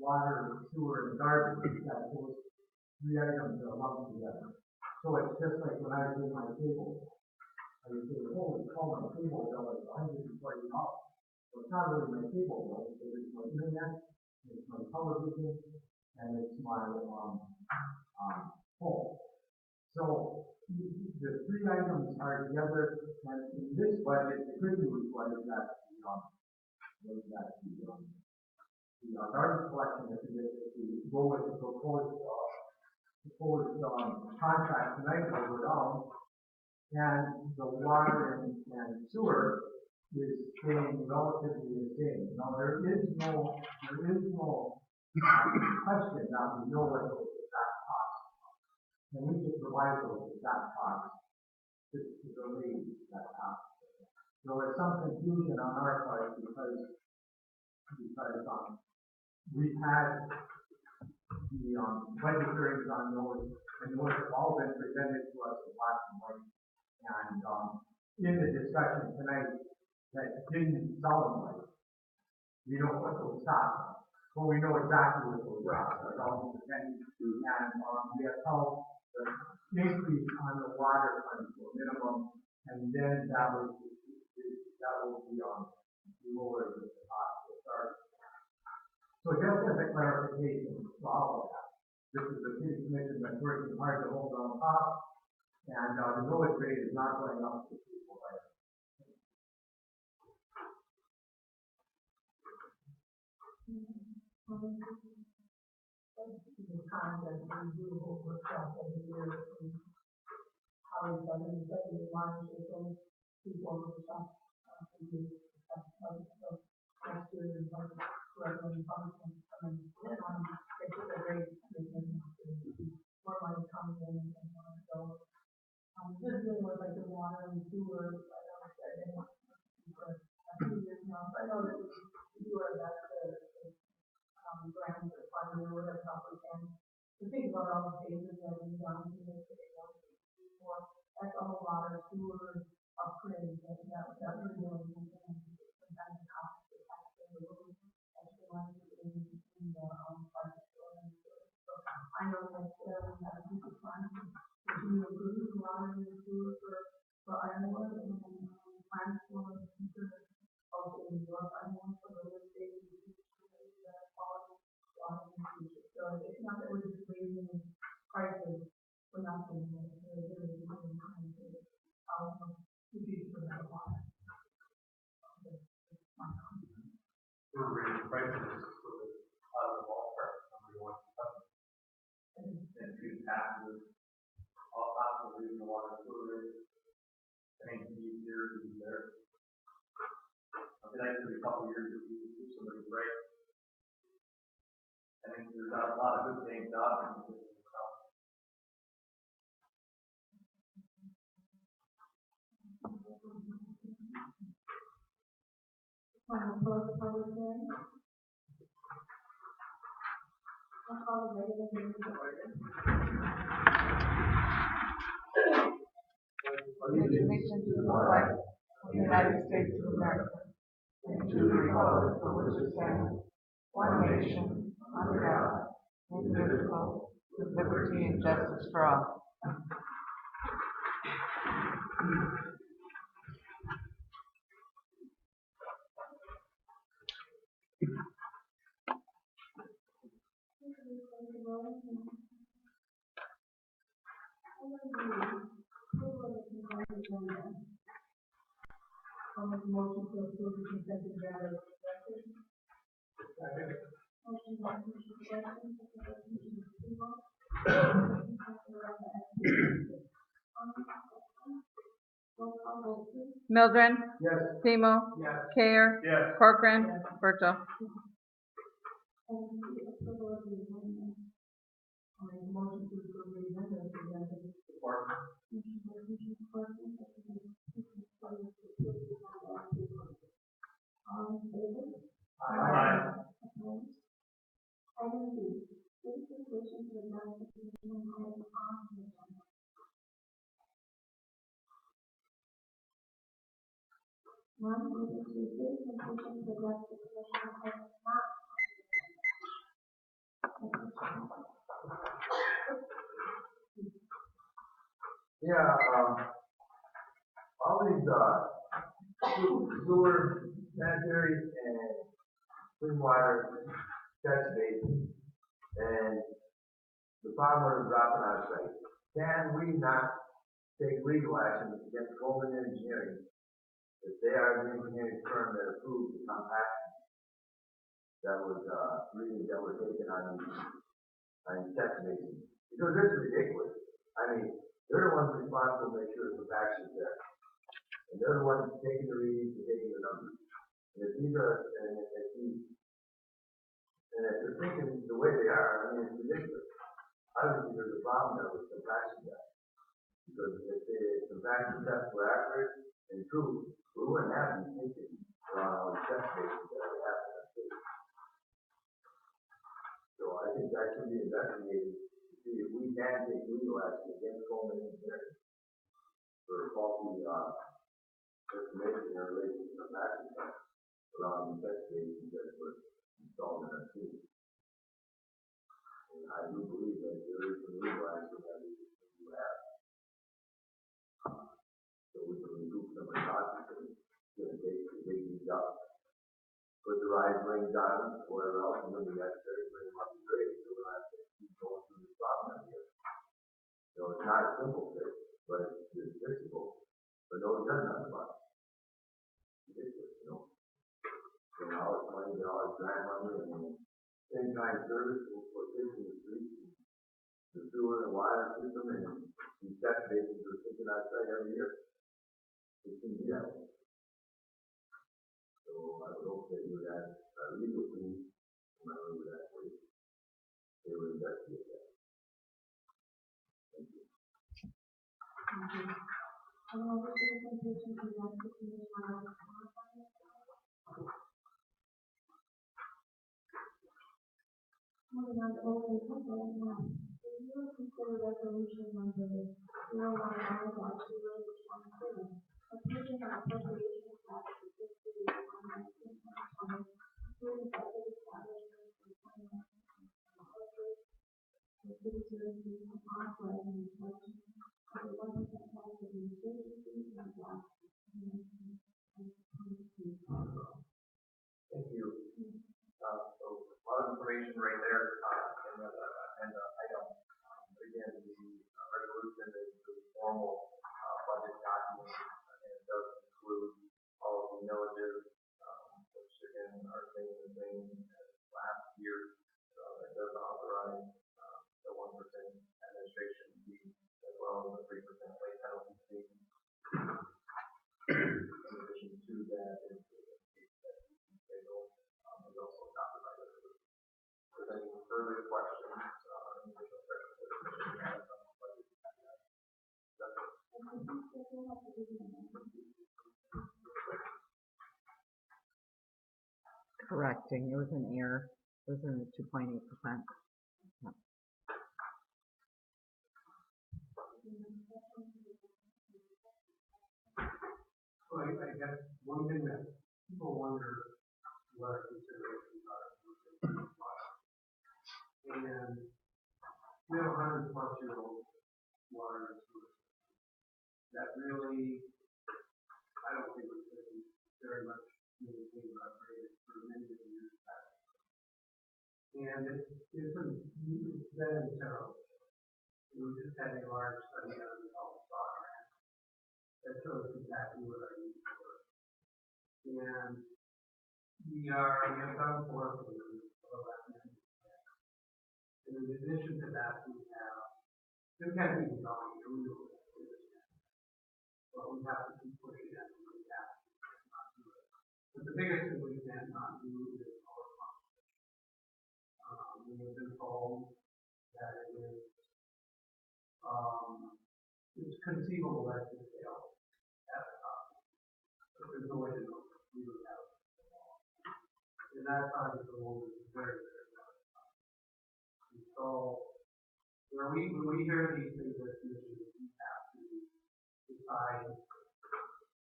water, sewer, and garbage is that those three items are lumped together. So it's just like when I do my table, I would say, holy cow, my table bill is $140. So it's not really my table bill, it's my internet, it's my television, and it's my phone. So the three items are together, and in this budget, the good news was that garbage collection, if we go with the proposed contract tonight, will go down, and the water and sewer is staying relatively the same. Now, there is no question that we know what those exact costs are. And we should provide those exact costs to the league that cost. So there's some confusion on our part because we've had the budget hearings on those, and those have all been presented to us in black and white. And in the discussion tonight, that didn't sound like we don't know what those costs are. Well, we know exactly what those costs are, all the percentages. And we have held the increase on the water fund to a minimum, and then that will be lower than the cost to start. So just as a clarification to all of that, this is the city commission that's working hard to hold on top, and the millage rate is not going up to people right. The content we do workshop every year, how we done in the line, so people workshop, so next year is like, regular function, it's a great, more money comes in, and so, just dealing with like the water and sewer, I don't say, for a few years now, so I know that we do our best to grants or funding or whatever help we can. To think about all the phases that we've done to make it before, that's a whole lot of sewer upgrades that we're doing. Sometimes it costs the taxpayer a little extra money in the budget. So I know that we have a group of funds to improve the water and the sewer for Ironwood and plans for the future also in York Ironwood for the real estate. So it's not that we're just raising prices for nothing, we're really doing time to do for that water. We're raising prices for the out of the ballpark, somebody wants to come. And to taxes, all costs of raising the water sewer rate. I think it's easier to be there. I mean, actually, a couple of years if we do somebody's right. I think there's a lot of good things done in the city of town. Final close the public hearing. I'll call the regular meeting to order. Allegiance to the flag of the United States of America, and to the republic for which it stands, one nation, under God, indivisible, with liberty and justice for all. I'll make a motion to approve the consent agenda as presented. Motion by Commissioner Weston, second by Commissioner Steele. Roll call vote, please. Mildred, Yes. Timo, Yes. Kayer, Yes. Corcoran, Virgil. And the approval of the agenda. I'll make a motion to approve the agenda as presented. Support. Motion by Commissioner Weston, second by Commissioner Steele. All in favor? Aye. Opposed? Item B, solicitation to adopt the commission item on the agenda. One, moving to solicitation to adopt the commission item not on the agenda. Yeah, all these, sewer, sanitary, and clean water catch basins, and the farmer is dropping our site. Can we not take legal action against Golden Engineering if they are the engineering firm that approves the compaction? that was, readings that were taken on text messaging. Because this is ridiculous. I mean, they're the ones responsible to make sure the facts are there. And they're the ones taking the readings and taking the numbers. And if these are, and if they're thinking the way they are, I mean, it's ridiculous. Obviously, there's a problem there with the facts of that. Because if the facts and tests were accurate and true, we wouldn't have these thinking around all these test cases that we have in that state. So I think that should be investigated to see if we can take legal action against Coleman Engineering for faulty information in relation to the facts and tests around these test cases that were installed in our city. And I do believe that there is some legal action that we do have. So we can recoup some of the costs and dig these up. Put the rise rings on them, whatever else is going to be necessary, bring them up to grade, so we don't have to keep going through this problem every year. So it's not a simple fix, but it's fixable. But no, it doesn't have the money. It's ridiculous, you know. So now it's money, grant money, and in-kind service for fixing the streets, the sewer and water system, and these test bases are taken on site every year. It can be that way. So I would hope that you would ask our legal team, whoever would actually, they would investigate that. Thank you. Moving on to old business, item 1. Review and consider resolution number 019-2022, approving an appropriation tax for fiscal year 2019-2020, including budget establishment for 2019 for city services and authorizing the collection of the 1% tax of the utility fee and gas for 2019 and 2022. Thank you. So a lot of information right there, and I don't, again, the resolution is the formal budget document, and it does include all of the millages, which again are staying the same as last year. So it does authorize the 1% administration fee as well as the 3% late penalty fee. In addition to that, is also adopted by the resolution. If there's any further questions, any additional questions that the commission has on the budget, that's it. Correcting, it was an error. It was in the 2.8%. So I guess one thing that people wonder what our considerations are. And we have 100+-year-old water and sewer that really, I don't think was been very much maintained or upgraded for many years back. And it's been terrible. We just had a large study on the software that shows exactly what our needs were. And we have done 4 things of recommended. And in addition to that, we can't even go on the real but we have to keep pushing it and we have to not do it. But the biggest thing we can not do is our conservation. We have been told that it is it's conceivable that it fail at the top. But there's no way to know if we would have it. And that side of the world is very, very hard. And so, when we hear these things as commissioners, we have to decide,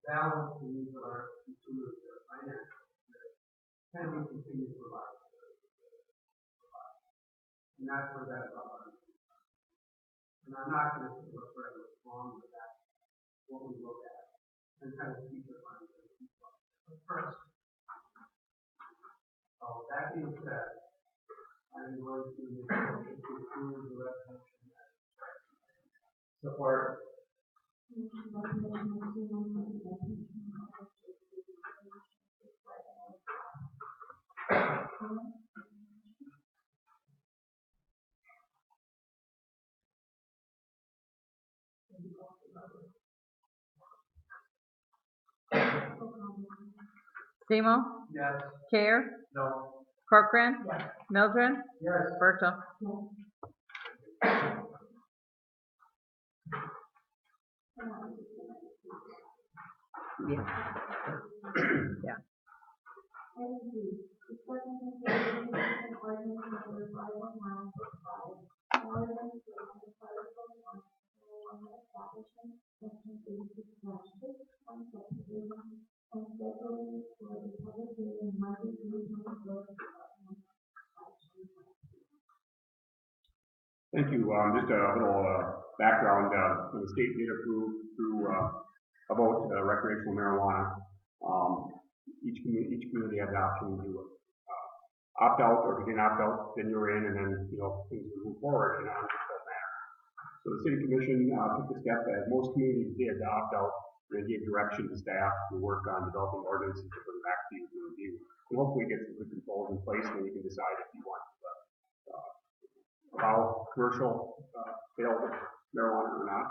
balance the needs of our consumers, their finances. Can we continue to provide services? And that's where that comes. And I'm not going to say what's right or wrong, but that's what we look at and kind of keep the finances. But first, so that being said, I'm going to make a motion to approve the resolution as described. Support. Seymour, Yes. Care, No. Corcoran, Mildred, Yes. Bertha. Yeah. Item D, discussion consideration and ordinance number 51945, ordinance to article 1, establishment, section 86/6, on subdivision, and scheduling for the public hearing Monday, June 24th, 2019. Thank you. Just a little background. The state did approve through about recreational marijuana. Each community had the option to opt out, or if you didn't opt out, then you were in, and then things would move forward in a uncontrolled manner. So the city commission took the step, as most communities did, to opt out. They gave direction to staff to work on developing ordinances to bring back to you to review, and hopefully get some good controls in place, and then you can decide if you want to allow commercial sale of marijuana or not.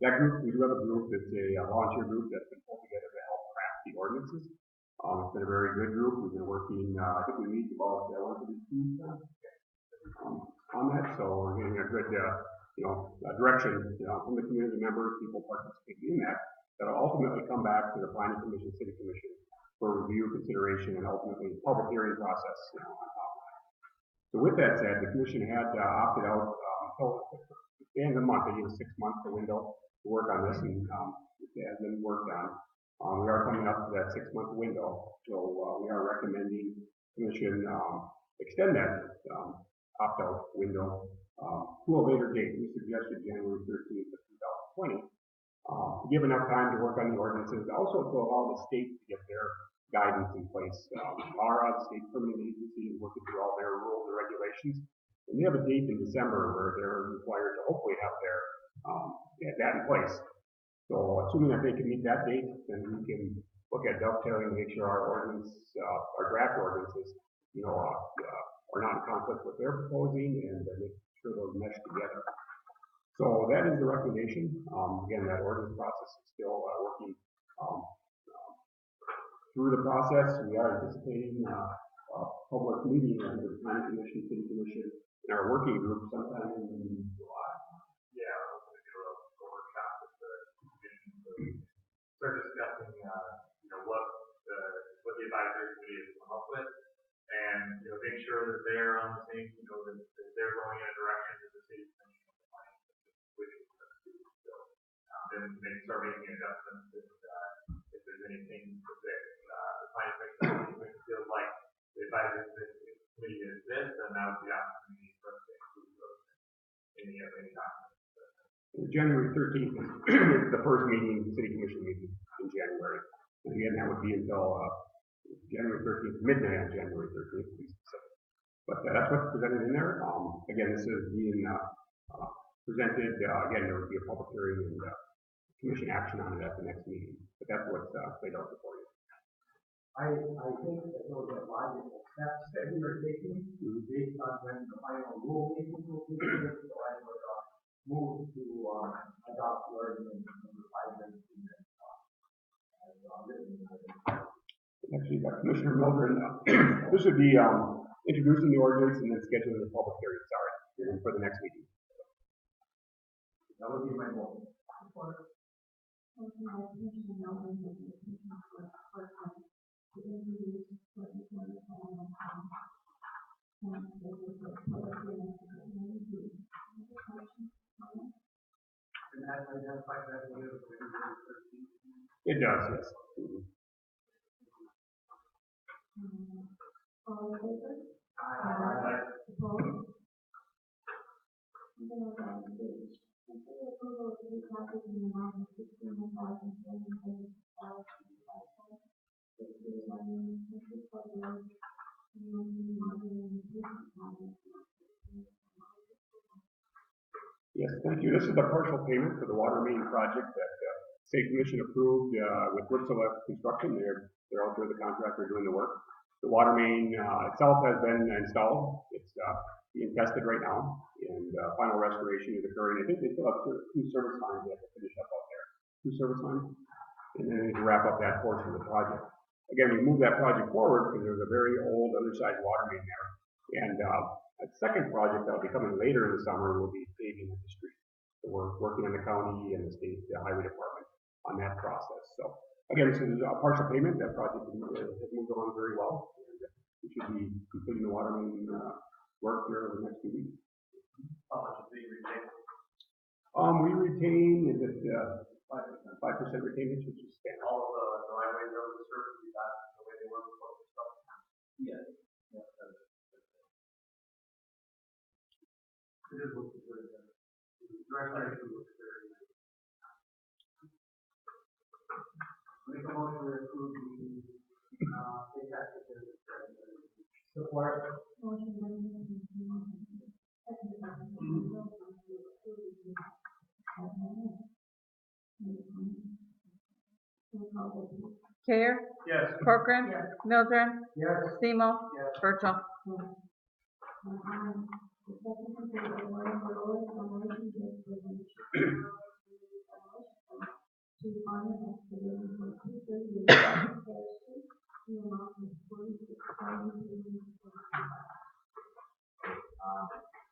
That group, we do have a group that's a volunteer group that's been pulled together to help craft the ordinances. It's been a very good group. We've been working, I think we meet about once a week on that, so we're getting a good, direction from the community members, people participating in that. That'll ultimately come back to the planning commission, city commission for review, consideration, and ultimately public hearing process on top of that. So with that said, the commission had opted out until the end of the month. They gave a 6-month window to work on this, and it has been worked on. We are coming up to that 6-month window, so we are recommending commission extend that opt-out window to a later date. We suggested January 13th of 2020 to give enough time to work on the ordinances, also to allow the state to get their guidance in place. LARA, the state permitting agency, is working through all their rules and regulations, and they have a date in December where they're required to hopefully have their that in place. So assuming that they can meet that date, then we can look at dovetailing to make sure our ordinance, our draft ordinances, are not in conflict with their proposing, and make sure those mesh together. So that is the recommendation. Again, that ordinance process is still working through the process. We are anticipating a public meeting with the planning commission, city commission, and our working group sometime in July. Yeah, we're going to do a workshop with the commission to start discussing, what the advisory committee has come up with, and, make sure that they're on the same, that they're going in a direction that the city commission and the planning commission is wishing to do. So, then they start making adjustments if there's anything that the planning commission feels like the advisory committee is this, then that would be the opportunity for us to include those in any documents. January 13th is the first meeting, city commission meeting in January. And again, that would be until January 13th, midnight on January 13th, to be specific. But that's what's presented in there. Again, this is being presented. Again, there would be a public hearing and commission action on it at the next meeting. But that's what's laid out before you. I think that those are logical steps that we are taking based on when the final rulemaking will be here. So I would move to adopt the ordinance number 519 as written. Actually, by Commissioner Mildred, this would be introducing the ordinance and then scheduling the public hearing. Sorry, for the next meeting. That would be my motion. And that identifies that we have It does, yes. All in favor? Aye. Opposed? Moving on to page. Consider approval of three projects in the amount of $61,735. Yes, thank you. This is the partial payment for the water main project that State Commission approved with Woodsell Construction. They're out there, the contractor doing the work. The water main itself has been installed. It's being tested right now, and final restoration is occurring. I think they still have two service lines they have to finish up out there. Two service lines, and then they can wrap up that portion of the project. Again, we moved that project forward because there's a very old undersized water main there, and a second project that'll be coming later in the summer will be paving of the street. So we're working on the county and the state highway department on that process. So again, this is a partial payment. That project has moved along very well, and we should be completing the water main work here over the next few weeks. How much is being retained? We retain, is it 5% retainage, which is standard. All of the driveways over the surface, is that the way they work with most of the stuff? Yes. Yes, that is. It is looking good. The restoration looks very nice. Make a motion to approve the, state tax certificate. Support. Motion by Mr. Martin, seconded by Mr. Middleton, to approve the roll call vote, please. Care, Yes. Corcoran, Mildred, Yes. Seymour, Yes. Virgil. The second consider awarding the lowest donation gift for the to honor excavating for 238 Fair Street, the amount of $46,000.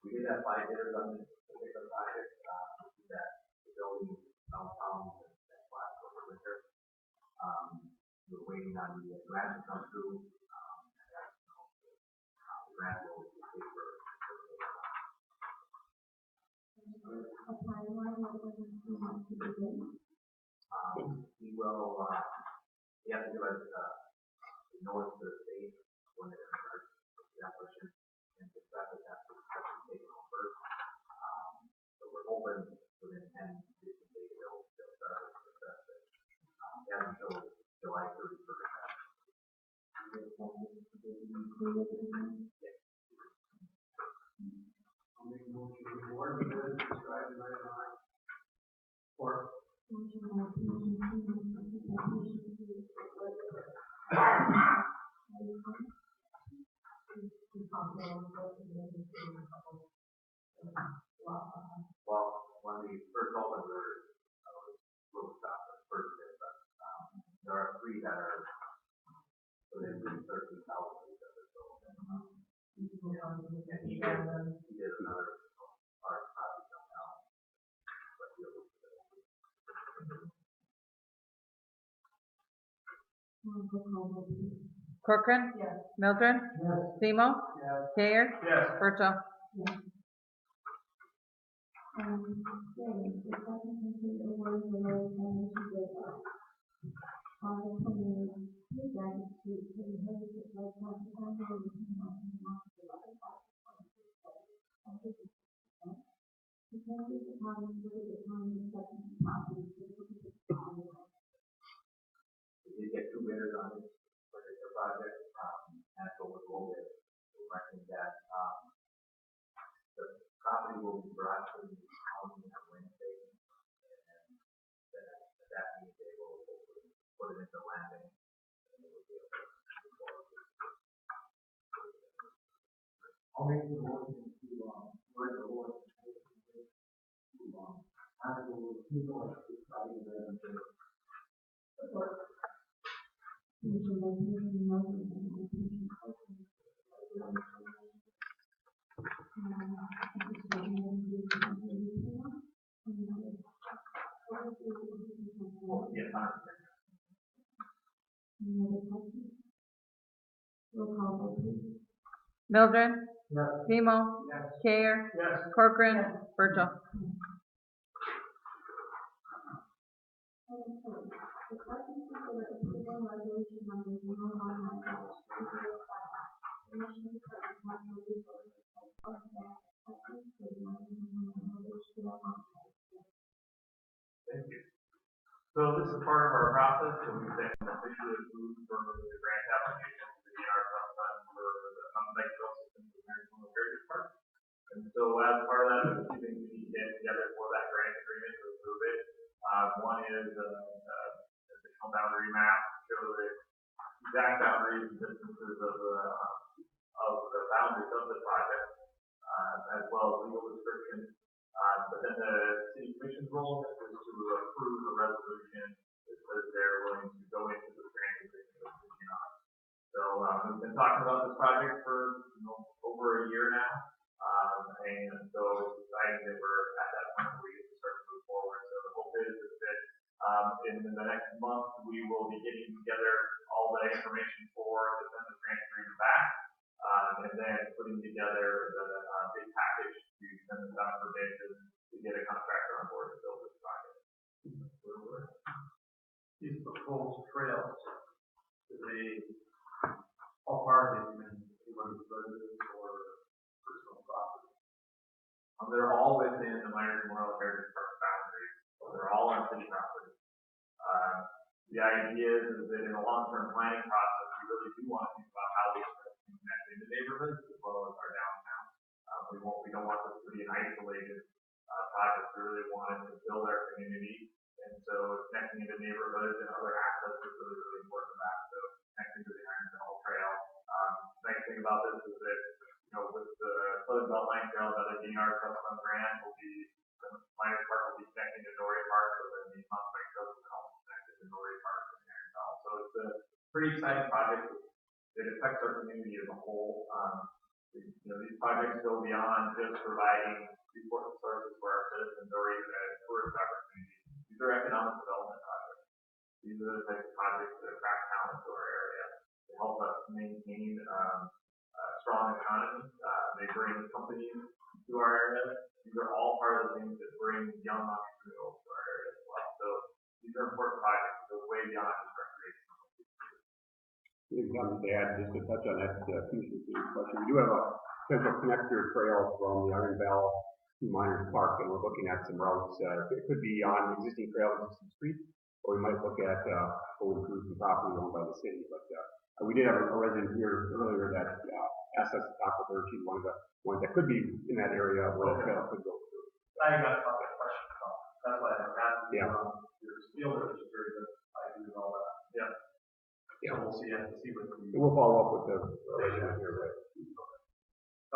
We did have 5 bidders on this particular project, that the building downtown that last over winter. We're waiting on the grant to come through, and that's, the grant will pay for A timeline of when we want to begin. he will, he has to give us, the notice to the state when they're going to start the application, and the stuff that has to be taken over. So we're hoping within 10 to 15 days they'll start the process. They have until July 31st. I'll make a motion to award the bid described in item I. Or. Motion by Commissioner Seymour, seconded by Commissioner Hughes. Well, when we first opened, we were, little stop at first bid, but, there are 3 that are within 13,000 of each other, so. And he did another part project downtown. But he was. Corcoran, Mildred, Seymour, Care, Yes. Virgil. The second consider awarding the lowest donation gift on the 28 Dragon Street to the Heritage Lifetime Foundation in the amount of $11,000. Depending upon the time of second property, We did get 2 bidders on this particular project, and so was low bid. We reckoned that, the property will be brought to the county on Wednesday, and then at that meeting, they will hopefully put it into land bank, and they will be able to move forward. I'll make the motion to, write the lowest. I will, describe the support. Motion by Commissioner Mildred, seconded by Commissioner Corcoran. Yes, 100%. Any other questions? Roll call vote, please. Mildred, Yes. Seymour, Care, Yes. Corcoran, Virgil. Item 4, the second consider approval resolution number 019-005, Commission Department of Natural Resources, acceptance for the village development. Thank you. So this is part of our process, so we've been officially approved for the grant application to the NR fund for the on-site trail system for the Ironwood Heritage Park. And so as part of that, there's 2 things we need to get together for that grant agreement to approve it. One is additional boundary map to show the exact exact boundaries and distances of the boundaries of the project, as well as legal description. But then the city commission's role is to approve a resolution that says they're willing to go into the transition of the city on. So, we've been talking about this project for, over a year now. And so it's exciting that we're at that point where we get to start to move forward. So the hope is that, in the next month, we will be getting together all the information for the census grant agreement back. And then putting together the big package to send this out for bids to get a contractor on board to build this project. These proposed trails, do they, how far are they from anybody's residence or personal property? They're all within the Miners Memorial Heritage Park boundaries, so they're all on city property. The idea is that in a long-term planning process, we really do want to think about how we can connect into neighborhoods as well as our downtown. We don't want this to be an isolated project. We really want it to build our community, and so connecting into neighborhoods and other access is really, really important to that. So connecting to the Ironwood Trail. Nice thing about this is that, with the Southern Beltline Trail, another DNR trust fund grant will be, the Miners Park will be connecting to Norrie Park, so then the Mountain Bike Trail will help connect to Norrie Park and Ironwood. So it's a pretty exciting project. It affects our community as a whole. These projects go beyond just providing important sources for our citizens or even a tourist opportunity. These are economic development projects. These are the types of projects that attract talent to our area. They help us maintain a strong economy. They bring companies to our area. These are all part of the things that bring young entrepreneurs to our area as well. So these are important projects that go way beyond just recreation. To add, just to touch on that Commissioner Keene's question, we do have a potential connector trail from the Iron Bell to Miners Park, and we're looking at some routes. It could be on existing trail, existing street, or we might look at going through some property owned by the city. But we did have a resident here earlier that asked us to talk with her. She's one of the ones that could be in that area where the trail could go through. I got a couple of questions about that. That's why I'm asking. Yeah. Your steel is very good. I do all that. Yeah. Yeah. So we'll see what the. We'll follow up with the resident here. Right?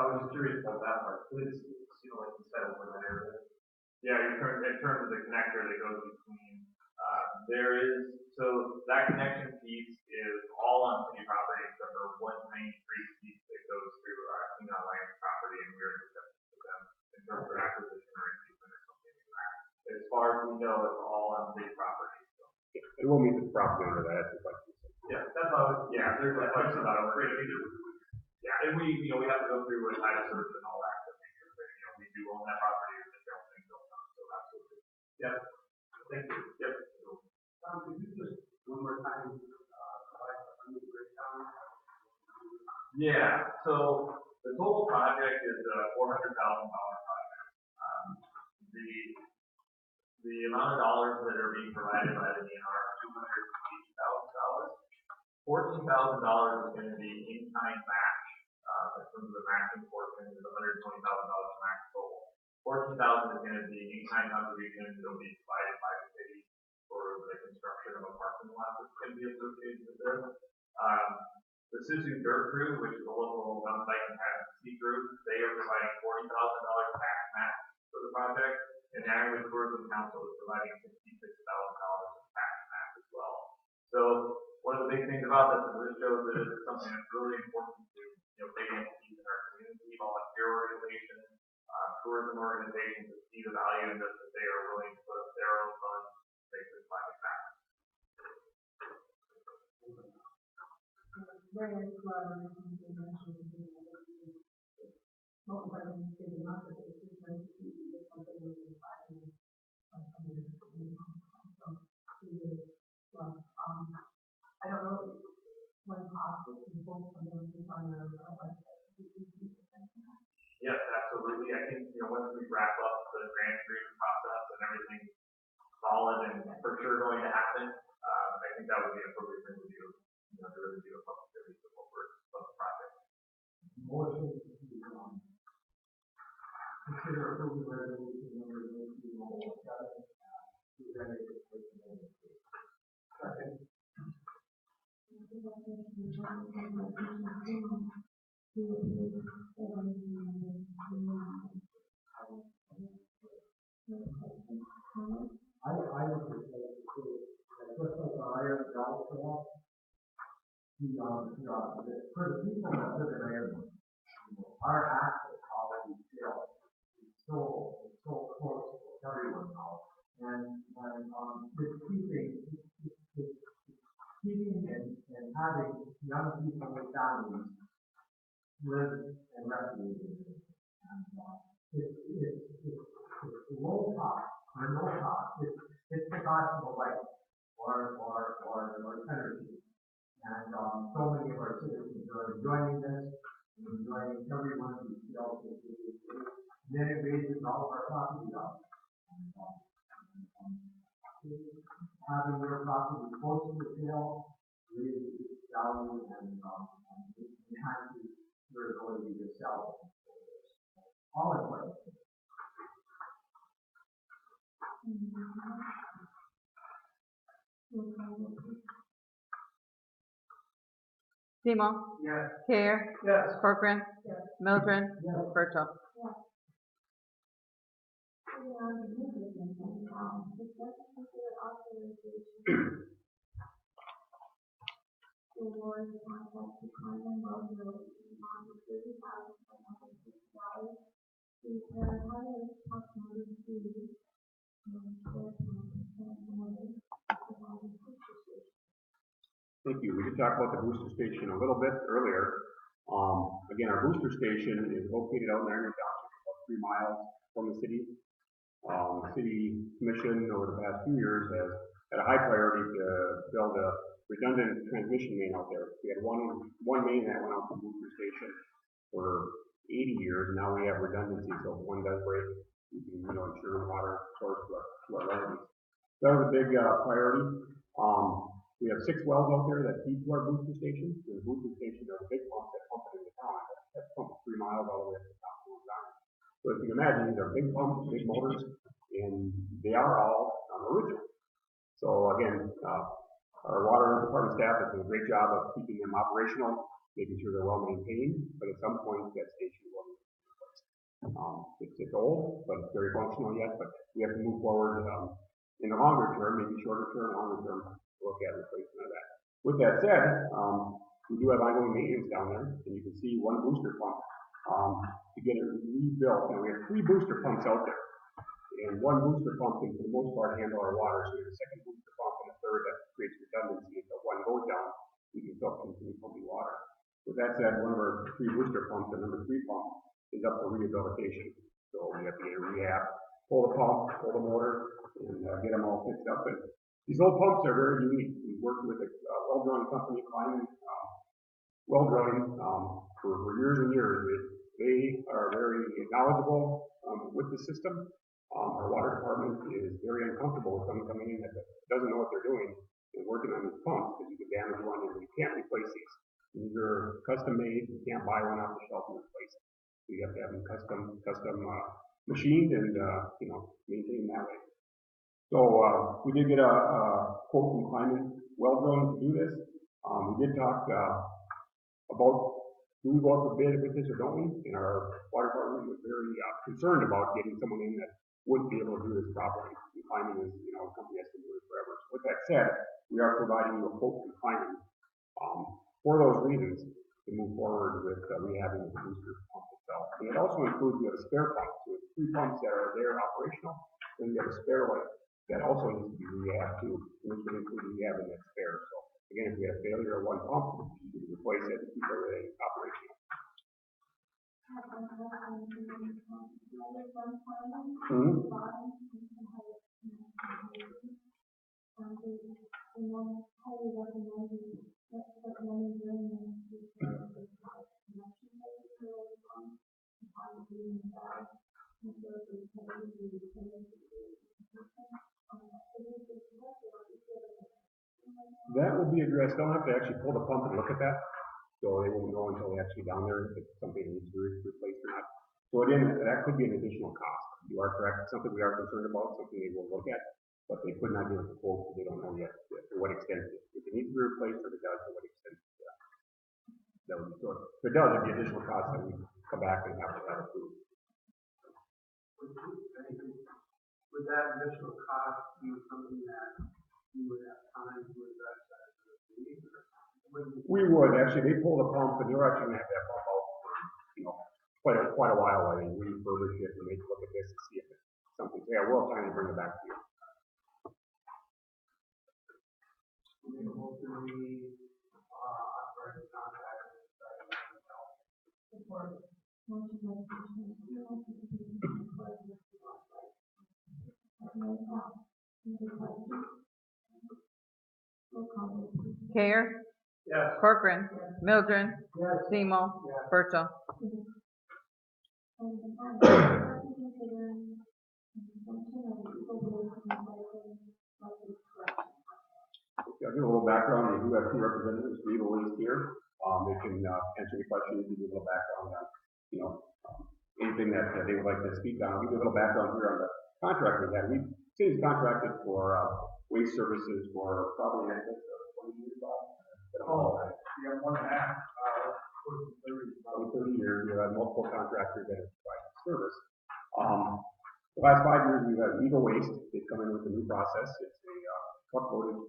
I was just curious about that part. It's like you said, over that area. Yeah, in terms of the connector that goes between, so that connection piece is all on city property except for one main street piece that goes through King Alliance property, and we're discussing with them in terms of acquisition or inducement or something like that. As far as we know, it's all on city property. So. It will meet the property under that. That's the question. Yeah, that's all. Yeah, there's a question about it. Yeah, and we have to go through a title search and all that to make sure that, we do own that property and that don't think built on. So absolutely. Yeah. Thank you. Yep. Could you just one more time provide a new breakdown? Yeah. So the total project is a $400,000 project. The amount of dollars that are being provided by the DNR are $280,000. $14,000 is going to be in-kind match. In terms of the matching portion, is $120,000 max total. $14,000 is going to be in-kind contributions that will be provided by the city for the construction of a parking lot that's going to be associated with this. The Suzu Dirt Crew, which is a local mountain bike and ski group, they are providing $40,000 tax match for the project, and the Ironwood Tourism Council is providing $66,000 tax match as well. So one of the big things about this is this shows that it's something that's really important to big entities in our community, volunteer organizations, tourism organizations that see the value in this, that they are willing to put up their own funds to make this project happen. Very nice collaboration with the international community. Not by any state of market, but it's just nice to see that something is in fashion. I don't know when possible, both of them is on their website. Yes, absolutely. I think, once we wrap up the grant agreement process and everything's solid and for sure going to happen, I think that would be an appropriate thing to do, to really do a public service of the project. Motion to consider approving resolution number 1907 to remedy the Second. I would just say, just like our iron golf course, for the people that live in Ironwood, our access quality still is so close to everyone now. And it's keeping and having young people with families live and recreate in it. And, it's low cost, or no cost, it's the cost of a life, or energy. And, so many of our citizens are enjoying this, and enjoying everyone who feels that it is, and then it raises all of our property values. Having your property close to the sale raises its value and enhances your ability to sell. All important. Seymour. Yes. Care. Yes. Corcoran. Mildred. Yes. Berto. Thank you. We did talk about the booster station a little bit earlier. Again, our booster station is located out in Ironwood Township, about 3 miles from the city. The city commission over the past few years has had a high priority to build a redundant transmission main out there. We had one main that went out to the booster station for 80 years, and now we have redundancy, so if one does break, we can, ensure water source to our residents. That was a big priority. We have 6 wells out there that feed to our booster station. And the booster station are the big pumps that pump it into town. That's pumped 3 miles all the way to the top of the mountain. So as you can imagine, these are big pumps, big motors, and they are all original. So again, our water department staff has done a great job of keeping them operational, making sure they're well maintained, but at some point that station will be replaced. It's old, but it's very functional yet, but we have to move forward in the longer term, maybe shorter term, longer term, to look at replacement of that. With that said, we do have ongoing maintenance down there, and you can see one booster pump to get it rebuilt. And we have 3 booster pumps out there, and one booster pump can, for the most part, handle our water. So we have a second booster pump and a third that creates redundancy. If one goes down, we can still continue pumping water. With that said, one of our 3 booster pumps, the number 3 pump, is up for rehabilitation. So we have to get a rehab, pull the pump, pull the motor, and get them all fixed up. And these old pumps are very unique. We worked with a well-drilling company, well drilling, for years and years. They are very knowledgeable with the system. Our water department is very uncomfortable with someone coming in that doesn't know what they're doing and working on these pumps, because you can damage one and you can't replace these. These are custom made. You can't buy one off the shelf and replace it. So you have to have them custom machined and maintained that way. So we did get a quote from Climate Well Drilling to do this. We did talk about, do we go out for bid with this or don't we? And our water department was very concerned about getting someone in that wouldn't be able to do this properly. And Climate is, a company that's been doing it forever. So with that said, we are providing you a quote from Climate for those reasons to move forward with rehabbing the booster pump itself. And it also includes, we have a spare pump. So it's 3 pumps that are there operational, and we have a spare one that also needs to be rehabbed too, which would include rehabbing that spare. So again, if we have failure of one pump, you can replace it and keep everything operational. That will be addressed. They'll have to actually pull the pump and look at that. So they won't know until they're actually down there if something needs to be replaced or not. So again, that could be an additional cost. You are correct. It's something we are concerned about, something they will look at. but they could not give us a quote, because they don't know yet to what extent, if it needs to be replaced, or if it does, to what extent that would be stored. If it does, it'd be additional cost that we come back and have to have approved. Would that additional cost be something that you would have time to address that as a meeting? We would, actually, they pull the pump, and they're actually gonna have that pump out for, quite a while, I think, we refurbish it, and they look at this and see if it's something, yeah, we'll have time to bring it back to you. Kayer, Yes. Corcoran, Mildred, Yes. Seymour, Berto. I'll give a little background. We do have two representatives for Eagle Waste here. They can answer any questions, give you a little background on, anything that they would like to speak on. I'll give you a little background here on the contract we had. City's contracted for waste services for probably, I think, 20 years now. Yeah, 1.5, 30 years. We have multiple contractors that have provided service. The last 5 years, we've had Eagle Waste. They've come in with a new process. It's a truck-loaded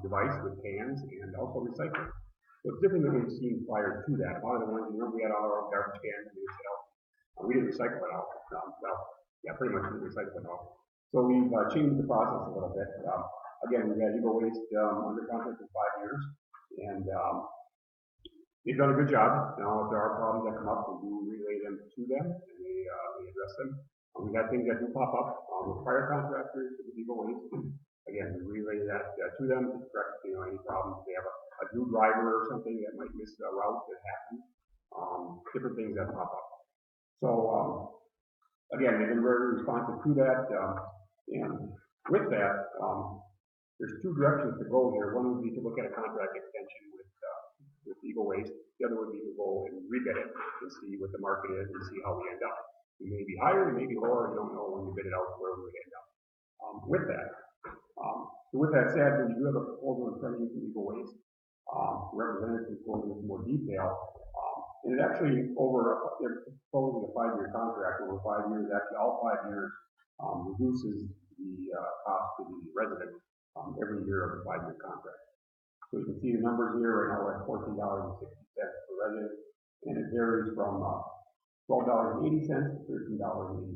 device with cans and also recycling. So it's different than we've seen prior to that. A lot of the ones, we had all our own garbage cans, and we didn't recycle it all. Pretty much we didn't recycle it all. So we've changed the process a little bit. Again, we've had Eagle Waste under contract for 5 years, and they've done a good job. Now, if there are problems that come up, we do relay them to them, and they address them. We've got things that do pop up with prior contractors with Eagle Waste. Again, we relay that to them to correct any problems. They have a new driver or something that might miss a route that happens. Different things that pop up. So again, they've been very responsive to that. And with that, there's two directions to go here. One would be to look at a contract extension with Eagle Waste. The other would be to go and rebid it and see what the market is and see how we end up. We may be higher, we may be lower. We don't know when we bid it out where we would end up. With that, so with that said, we do have a proposal in front of you from Eagle Waste. Representatives will go into more detail. And it actually they're proposing a 5-year contract over 5 years. Actually, all 5 years reduces the cost to the resident every year of the 5-year contract. So you can see the numbers here right now. We're at $14.60 per resident, and it varies from $12.80 to $13.84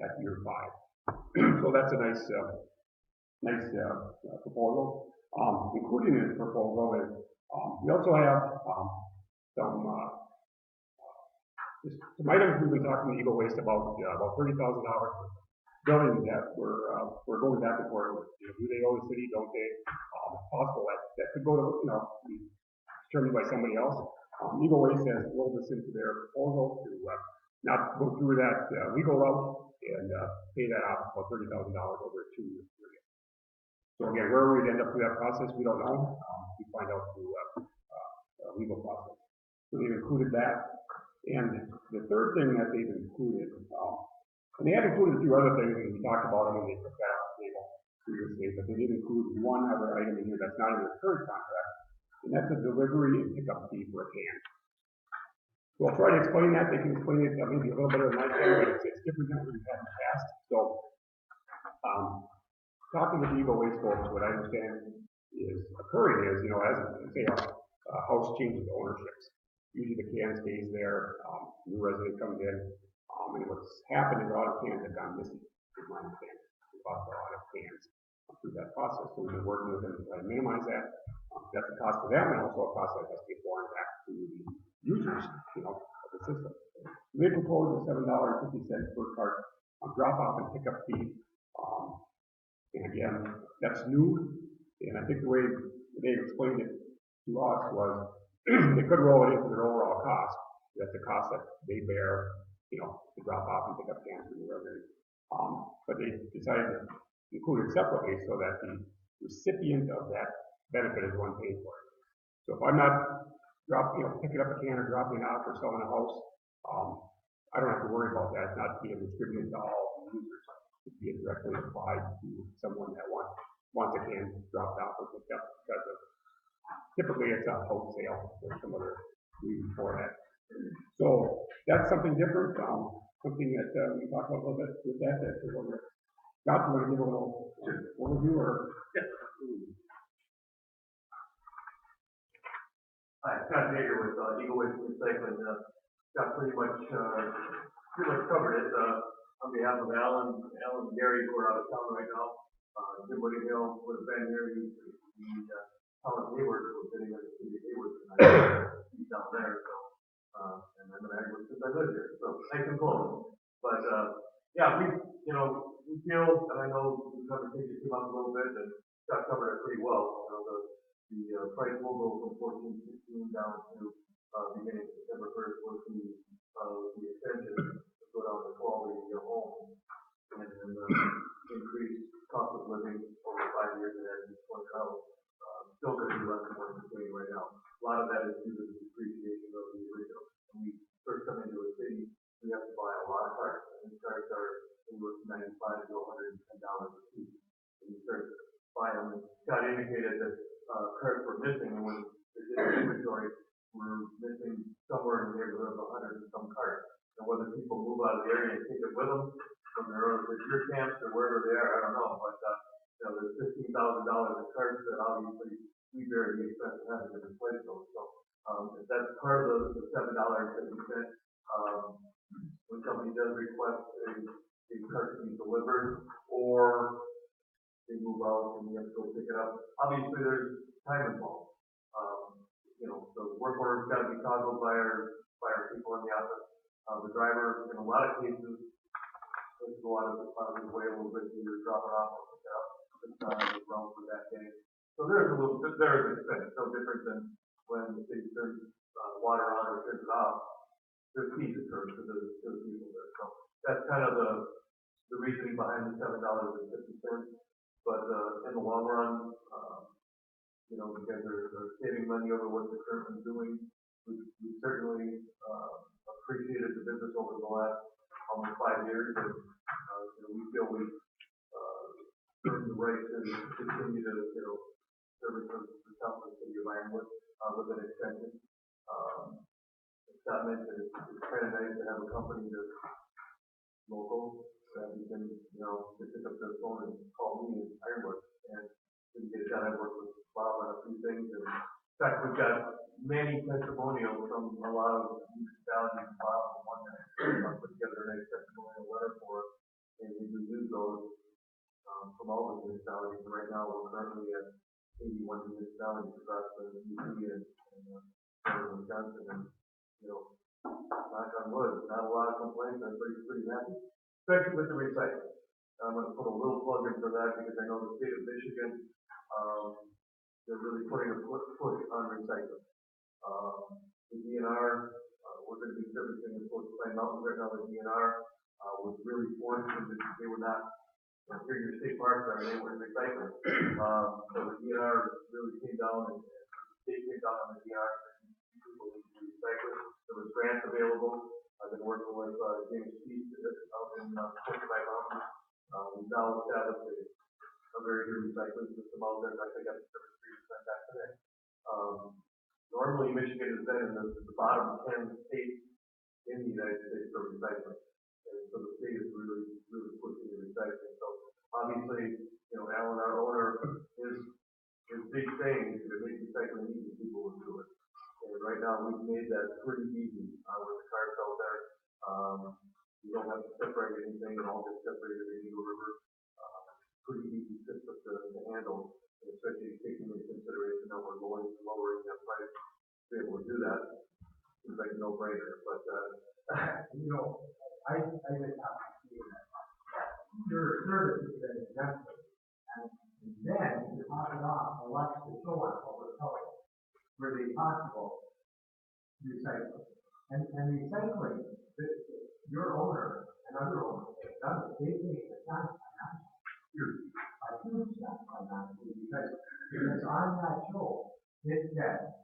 at year 5. So that's a nice proposal. Including in this proposal is we also have some items we've been talking to Eagle Waste about $30,000 buildings that we're going back and forth with. Do they owe the city? Don't they? It's possible that could go to be determined by somebody else. Eagle Waste has rolled this into their proposal to not go through that legal route and pay that off about $30,000 over a 2-year period. So again, where we'd end up through that process, we don't know. We find out through a legal process. So they've included that. And the third thing that they've included, and they had included a few other things, and we talked about them when they took that off the table previously, but they did include one other item in here that's not in the current contract, and that's a delivery and pickup fee for a can. So I'll try to explain that. They can explain it maybe a little better than I can, but it's different than what we've had in the past. So, talking with Eagle Waste folks, what I understand is occurring is, as say a house changes ownerships, usually the can stays there, new resident comes in, and what's happened is a lot of cans have gone missing, is my understanding. We lost a lot of cans through that process, so we've been working with them to try to minimize that. That's a cost to them, and also a cost that has to get borne back to the users, of the system. They proposed a $7.50 per cart drop-off and pickup fee. And again, that's new, and I think the way they explained it to us was they could roll it into their overall cost. That's the cost that they bear, to drop off and pick up cans from the resident. But they decided to include it separately so that the recipient of that benefit is the one paying for it. So if I'm not picking up a can or dropping it off or selling a house, I don't have to worry about that. It's not being distributed to all users. be directly applied to someone that wants a can dropped off or picked up, because of, typically it's a wholesale or some other reason for that. So that's something different, something that we can talk about a little bit with that. Scott, you want to give a little overview or? Hi, Scott Baker with Eagle Waste Recycling. Scott pretty much covered it. On behalf of Alan and Gary, who are out of town right now, Jim Whittinghill would have been here. Alan Hayward was sitting at the city of Hayward tonight. He's down there, so, and I've been Ironwood since I lived here, so nice and close. But, yeah, we feel, and I know the conversation came up a little bit, and Scott covered it pretty well. The price will go from 14.16 down to, beginning September 1st, with the extension, to go down to 12 a year home, and then, increase cost of living over 5 years, and then 20 dollars. Still going to be less than what we're paying right now. A lot of that is due to the depreciation of the original. When we first come into a city, we have to buy a lot of carts, and these carts are anywhere from $95 to $110 a piece. And you start buying them. Scott indicated that carts were missing, and when they did the inventory, we're missing somewhere in the neighborhood of 100 and some carts. And whether people move out of the area and take it with them from their beer camps or wherever they are, I don't know. But there's $15,000 in carts that obviously we bear the expense of having to replace those. So if that's part of the $7 that we spent, when somebody does request a cart to be delivered, or they move out and we have to go pick it up. Obviously, there's time involved. The work order's got to be toggled by our people in the office. The driver, in a lot of cases, has to go out of the way a little bit to either drop it off or pick it up. It's not on the ground for that day. So there's an expense, no different than when the city turns water on or turns it off. There's fees incurred to the people there. So that's kind of the reasoning behind the $7.50. But in the long run, you guys are saving money over what they're currently doing. We certainly appreciated the business over the last almost 5 years, and we feel we've earned the right to continue to service the town of the city of Ironwood with an extension. As Scott mentioned, it's kind of nice to have a company that's local, that we can, pick up the phone and call me in Ironwood, and we can get it done. I've worked with Bob on a few things, and in fact, we've got many testimonials from a lot of municipalities. Bob, one that put together a nice testimonial letter for us, and we reviewed those from all the municipalities. And right now, we're currently at 81 municipalities across the UP and Wisconsin, and knock on wood, not a lot of complaints. I'm pretty happy, especially with the recycling. I'm going to put a little plug in for that because I know the state of Michigan, they're really putting a push on recycling. The DNR, we're going to be servicing the Fort Pine Mountains right now. The DNR was really forced because they were not here in your state parks are, they were recycling. So the DNR really came down and the state came down on the DNR. People need to recycle. There was grants available. I've been working with James Keith out in Fort Pine Mountains. We've now established a very good recycling system out there. In fact, I got the service 3% back today. Normally, Michigan has been in the bottom 10 states in the United States for recycling. And so the state is really pushing the recycling. So obviously, Alan, our owner, his big thing is to make recycling easy, people will do it. And right now, we've made that pretty easy with the carts out there. You don't have to separate anything, it all gets separated in the Eagle River. Pretty easy system to handle, especially taking into consideration that we're lowering the price to be able to do that. Seems like a no-brainer, but I just have to see that. Your service is an exemption, and then to top it off, elect to show us over the color where they possible recycling. And recycling, your owner and other owners have done it. They take the time a huge step financially because on that show, it said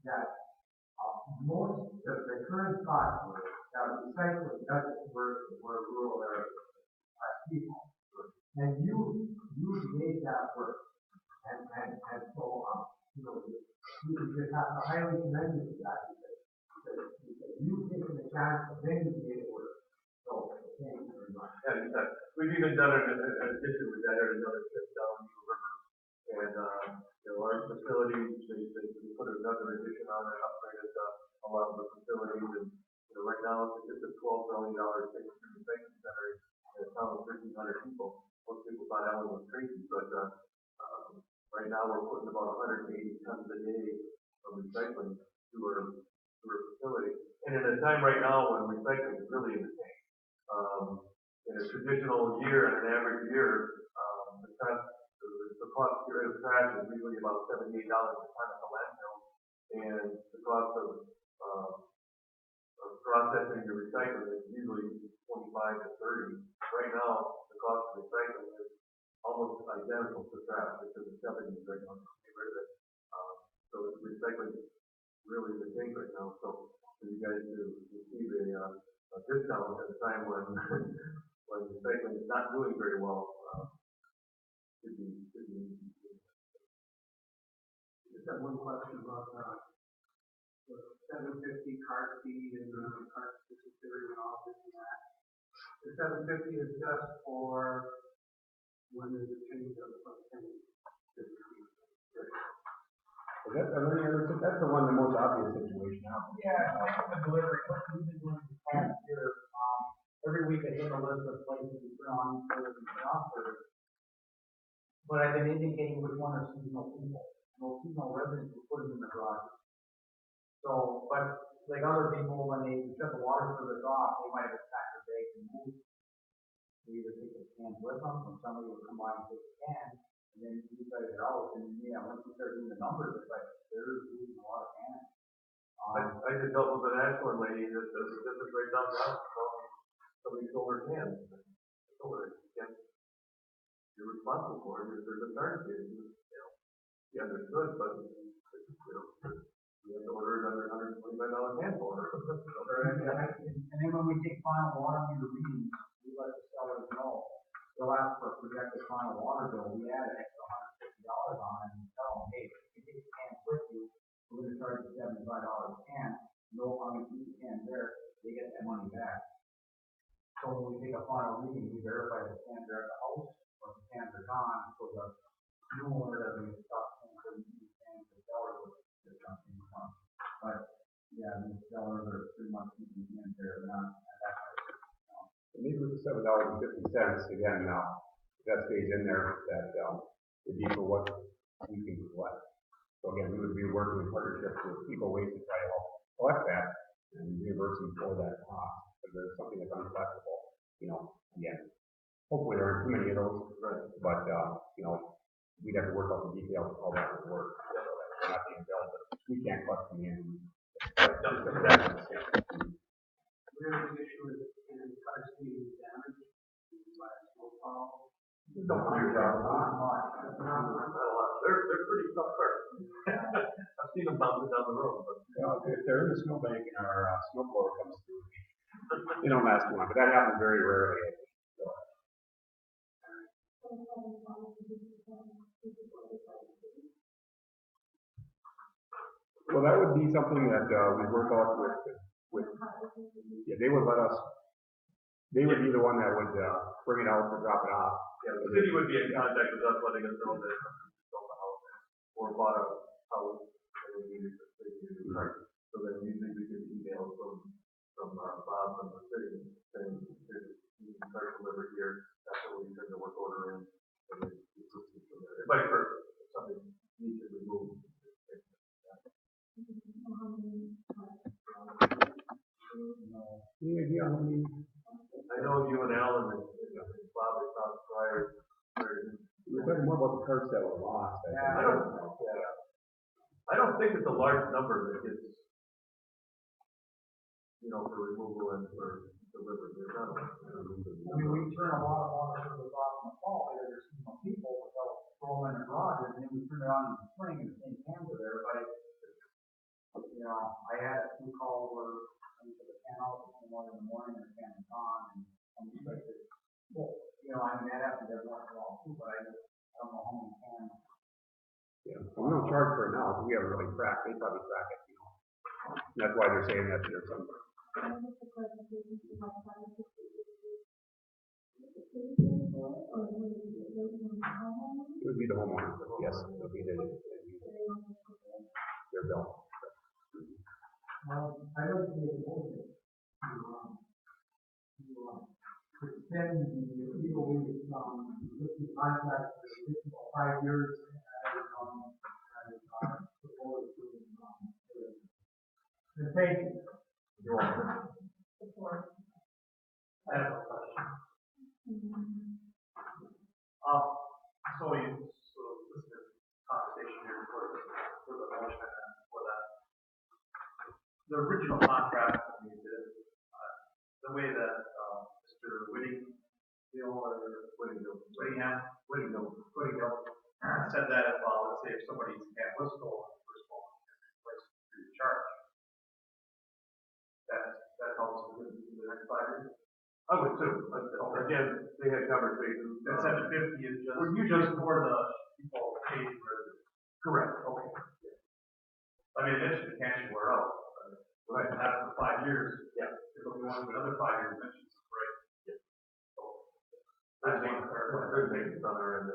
that most of the current thoughts were that recycling doesn't work in more rural areas as people. And you made that work. And so, you know, you just have to highly commend you for that, because you've taken the chance, and then you made it work. So, thank you very much. Yeah, you said, we've even done an addition with that, or another trip down the river. And, you know, our facilities, they put another addition on it, upgraded, a lot of the facilities, and, you know, right now, it's a $12 million recycling center, and it's now 1,300 people. Most people thought that one was crazy, but, right now, we're putting about 180 tons a day of recycling through our facility. And in a time right now when recycling is really in the tank. In a traditional year, in an average year, the cost to get rid of trash is usually about $78 a ton at the landfill. And the cost of processing the recycling is usually 25 to 30. Right now, the cost of recycling is almost identical to trash, because it's 70 right now to get rid of it. So recycling is really the thing right now. So for you guys to receive a discount at a time when when recycling is not doing very well, should be easy. Just have one question about the 750 cart fee and cart disappearing and all this and that. The 750 is just for when there's a change of penny. That's the one, the most obvious situation now. Yeah, from the delivery, what we've been doing this past year, every week I take a list of places we put on service and put off service. But I've been indicating which one are seasonal people. And those seasonal residents will put them in the garage. So, but like other people, when they shut the water service off, they might have packed their bags and moved. They either take the cans with them, or somebody will come by and take the can, and then you guys are out, and yeah, once you start doing the numbers, it's like, they're losing a lot of cans. I just dealt with an Ashland lady that does a business right downtown. Somebody stole her cans. I told her, you're responsible for it. There's a charge here. You know, she understood, but you know, you have to order another $125 can for her. And then when we take final water meter readings, we let the sellers know. They'll ask for a projected final water bill. We add an extra $150 on it and tell them, hey, if you take the cans with you, we're going to charge you $75 a can. No, I'm going to keep the cans there. They get that money back. So when we take a final reading, we verify the cans are at the house or the cans are gone, so the new owner doesn't get stuck and couldn't use cans the seller would get something from. But yeah, the sellers are pretty much keeping cans there. They're not at that price. Maybe with the $7.50 again now, that stays in there, that would be for what we can collect. So again, we would be working in partnership with Eco Waste to try to help collect that and reimburse them for that cost. If there's something that's uncollectible, you know, again, hopefully there aren't too many of those, right? But you know, we'd have to work out the details of how that would work. So that's not being built, but we can't collect them in. We have an issue with cars being damaged by a snowfall. Don't worry about it. Not much. Not a lot. They're pretty tough cars. I've seen them bouncing down the road, but You know, if they're in the snowbank and our snow blower comes through, they don't last too long, but that happens very rarely. So. Well, that would be something that we work out with. Yeah, they would let us. They would be the one that would bring it out or drop it off. yeah, the city would be in contact with us, letting us know that somebody sold the house or bought a house and we needed to Right. So then usually we get emails from Bob from the city saying, you can start delivery here. That's what we turn the work order in. And then it's from there. If vice versa, if something needs to be moved. Any idea how many? I know you and Alan and Bob have talked prior. We're talking more about the carts that were lost. I don't think it's a large number that gets, you know, for removal and for delivery. There's not a lot. I mean, we turn a lot of water service off in the fall, because there's seasonal people, but they'll throw them in the garages, and then we turn it on in the spring, and the same cans are there, but you know, I had a few calls where I took a can out, the one in the morning, and the can was gone, and I'm just like, Well, you know, I mean, that happens every once in a while too, but I don't know how many times. Yeah, well, we don't charge for it now, because we haven't really tracked, they probably track it, you know. And that's why they're saying that there's some, Can I just a clarification to my comment? Is it the city paying for it, or would it be the homeowner? it would be the homeowner, yes, it would be their bill. I don't think it's okay to extend the legal, the contract for additional 5 years proposed to, and thank you. You're welcome. Support. I have a question. So this is a conversation here for the motion and for that. The original contract, I mean, the way that, Mr. Whittingham said that if, let's say if somebody's camp was stolen, we're supposed to replace it free of charge. That's also good in the next 5 years. I would too, but again, they had conversations. And 750 is just for the people paid for it. Correct, okay. I mean, eventually the cash will wear out. Right, after 5 years, yeah, it'll be one of another 5 years mentions, right? Yeah. So, I just want to clarify. There's things on our end.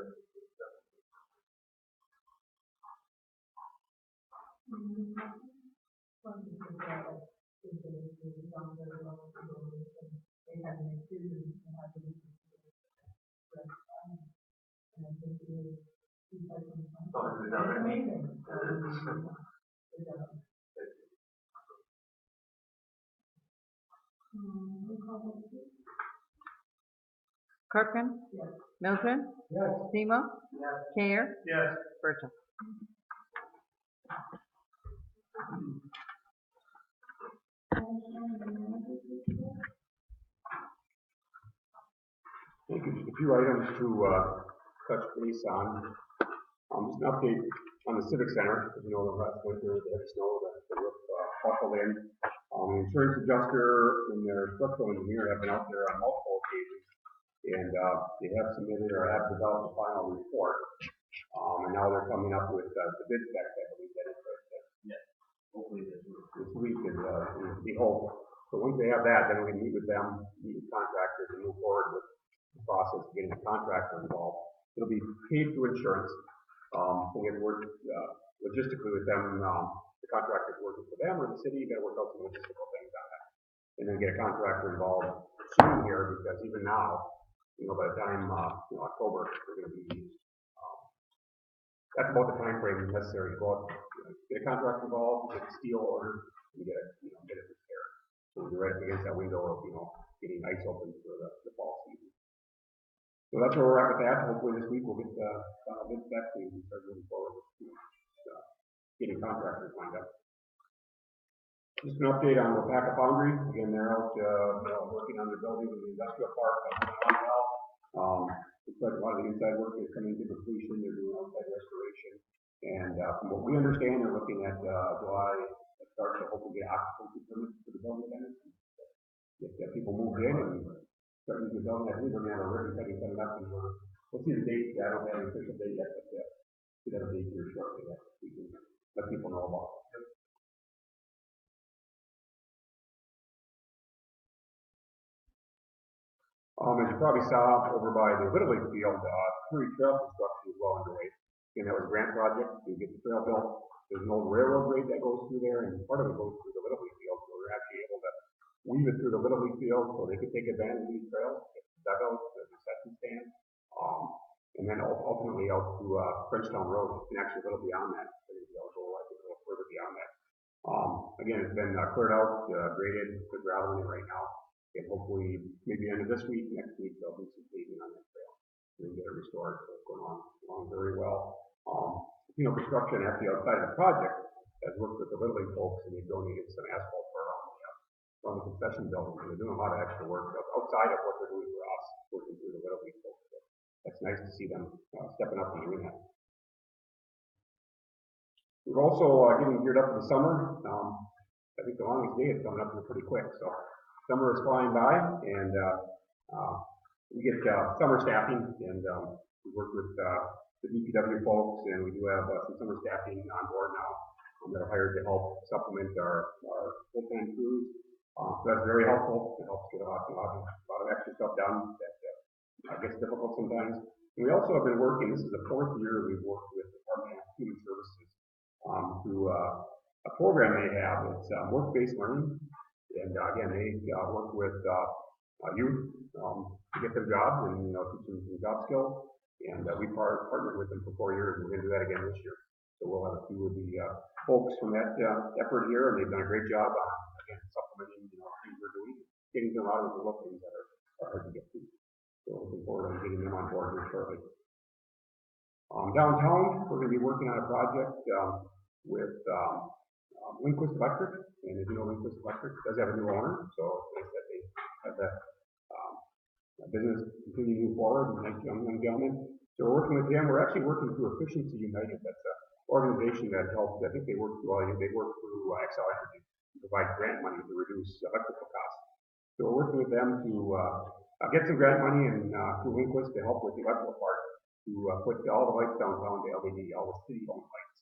Kirkman? Milton? Seymour? Care? Yes. Burton? Thank you. Just a few items to touch base on. Just an update on the Civic Center. As you know, the last winter they had snow, the roof buckled in. The insurance adjuster and their structural engineer have been out there on multiple occasions, and they have submitted or have developed a final report. And now they're coming up with the bid specs, I believe that is right. Yes. Hopefully this week is we hope. So once they have that, then we can meet with them, meet with contractors, and move forward with the process of getting the contractor involved. It'll be paid through insurance. We're going to work logistically with them. The contractor's working for them or the city. You got to work out some logistical things on that, and then get a contractor involved soon here, because even now, by the time October, we're going to be. That's about the time frame necessary to go out, get a contractor involved, get steel ordered, and get it repaired. So we're right up against that window of getting ice open for the fall season. So that's where we're at with that. Hopefully this week we'll get the final bid specs and start moving forward with getting contractors lined up. Just an update on Wapaka Foundry. Again, they're out working on their building in the industrial park. That's going on well. Looks like a lot of the inside work is coming to completion. They're doing outside restoration. And from what we understand, they're looking at July start to hopefully get occupancy permits for the building tenants. Get people moved in and start using the building. I believe we're going to have a ribbon cutting coming up, and we'll see the date. I don't have an official date yet, but we'll have a date here shortly that we can let people know about. As you probably saw over by the Little League field, Curry Trail construction is well underway. Again, that was a grant project to get the trail built. There's an old railroad grade that goes through there, and part of it goes through the Little League field, so we're actually able to weave it through the Little League field so they could take advantage of these trails, get the dugouts, the reception stand, and then ultimately out to Frenchtown Road, and actually a little beyond that. I'll go a little further beyond that. Again, it's been cleared out, graded, put gravel in it right now. And hopefully, maybe end of this week, next week, they'll do some paving on that trail and get it restored. So it's going along very well. Construction actually outside of the project has worked with the Little League folks, and they've donated some asphalt for around the concession building. And they're doing a lot of extra work outside of what they're doing for us, working through the Little League folks. So that's nice to see them stepping up and doing that. We're also getting geared up for the summer. I think the longest day is coming up here pretty quick. So summer is flying by, and we get summer staffing, and we work with the DPW folks, and we do have some summer staffing on board now that are hired to help supplement our full-time crews. So that's very helpful. It helps get a lot of extra stuff done that gets difficult sometimes. And we also have been working, this is the 4th year we've worked with the Department of Human Services through a program they have. It's work-based learning. And again, they work with youth to get their jobs and teach them some job skills. And we partnered with them for 4 years, and we're going to do that again this year. So we'll have a few of the folks from that effort here, and they've done a great job on, again, supplementing things we're doing, getting them out of the look things that are hard to get to. So looking forward to getting them on board here shortly. Downtown, we're going to be working on a project with Linquist Electric, and as you know, Linquist Electric does have a new owner, so it's nice that they have that business continue to move forward, and nice young gentleman. So we're working with them. We're actually working through Efficiency United. That's an organization that helps. I think they work through Excel Energy to provide grant money to reduce electrical costs. So we're working with them to get some grant money and through Linquist to help with the electrical part to put all the lights downtown to LED, all the city-owned lights.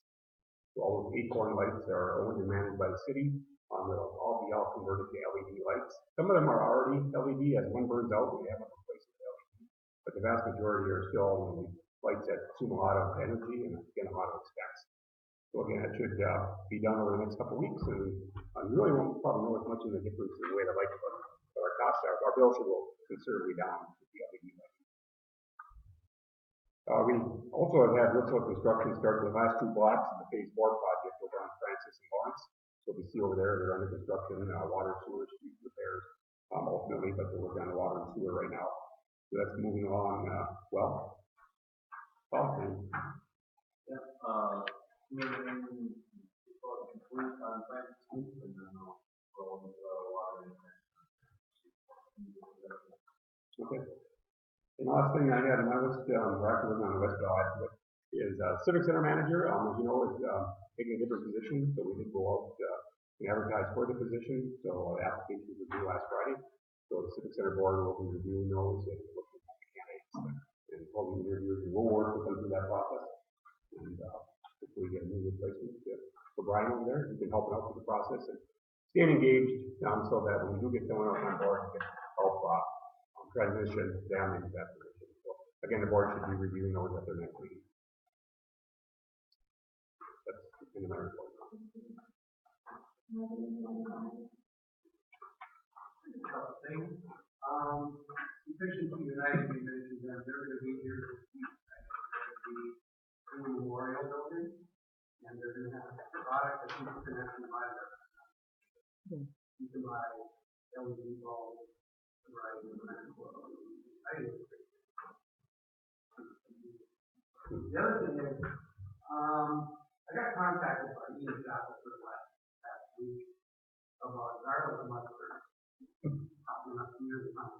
So all those acorn lights are owned and managed by the city. They'll all be converted to LED lights. Some of them are already LED. As one burns out, we have them replaced with LED. But the vast majority are still lights that consume a lot of energy and again a lot of expense. So again, it should be done over the next couple of weeks, and you really won't probably know as much of the difference in the way the lights look. But our costs are, our bill should go considerably down with the LED lights. We also have had Ritzel Construction start the last 2 blocks of the Phase 4 project over on Francis and Lawrence. So we see over there, they're under construction, water, sewer, street repairs, ultimately, but they're working on the water and sewer right now. So that's moving along well. Awesome. Yeah, moving complete on Francis Street, and then go into water and okay. And the last thing I had on my list, we're actually working on the West Valley, is Civic Center Manager, as you know, is taking a different position, so we did go out and advertise for the position, so the applications were due last Friday. So the Civic Center Board will be reviewing those and looking at the candidates and holding interviews, and we'll work with them through that process. And hopefully get a new replacement for Brian over there, who's been helping out with the process and staying engaged so that when we do get someone else on board, we can help transition them into that position. So again, the board should be reviewing those at their next meeting. That's in my report. Thing. Efficiency United, you mentioned them. They're going to be here this week. They're going to be in the Memorial Building, and they're going to have a product that you can actually buy there. You can buy LED bulbs, right? The other thing is, I got contacted by Ian Shackelford last week about garlic mustard. Not near the time.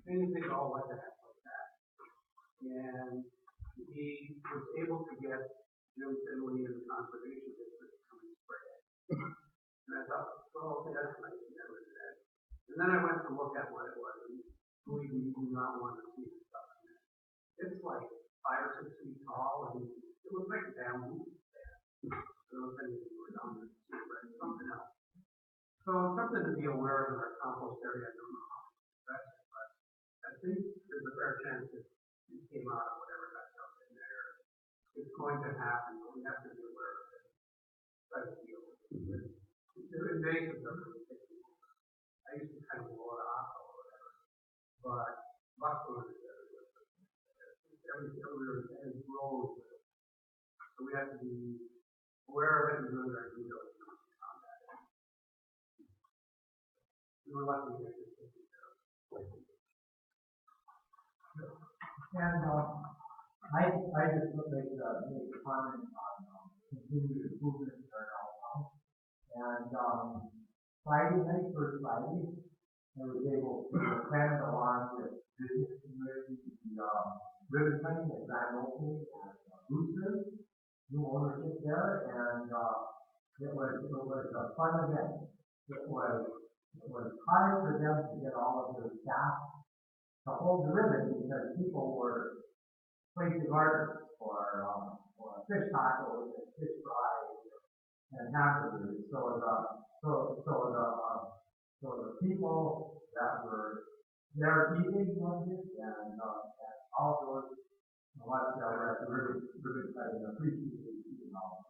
Anything at all like that, And he was able to get Jim Finley in the conservation district to come and spray it. And I thought, well, okay, that's nice. Never did that. And then I went to look at what it was, and believe me, you do not want to see this stuff. It's like 5 or 6 feet tall, and it looks like bamboo. I don't know if any of you were down there to see it, but it's something else. So something to be aware of in our compost area. I don't know how to address it, but I think there's a fair chance that it came out of whatever got dumped in there. It's going to happen, but we have to be aware of it. Try to deal with it. The invasives are really taking over. I used to kind of blow it off or whatever, but buckthorn is everywhere. Everywhere and grows with it. So we have to be aware of it and doing our due diligence. We were lucky to get this taken care of. And I just want to make a comment on continued improvement in our downtown. And Friday night, first Friday, I was able to attend along with business community, the ribbon cutting at grand opening at Brewster, new ownership there, and it was a fun event. It was hard for them to get all of their staff to hold the ribbon because people were placing orders for fish tacos and fish fries and hamburgers. So the people that were there eating lunches and all those, what, were at the ribbon cutting, appreciated eating all.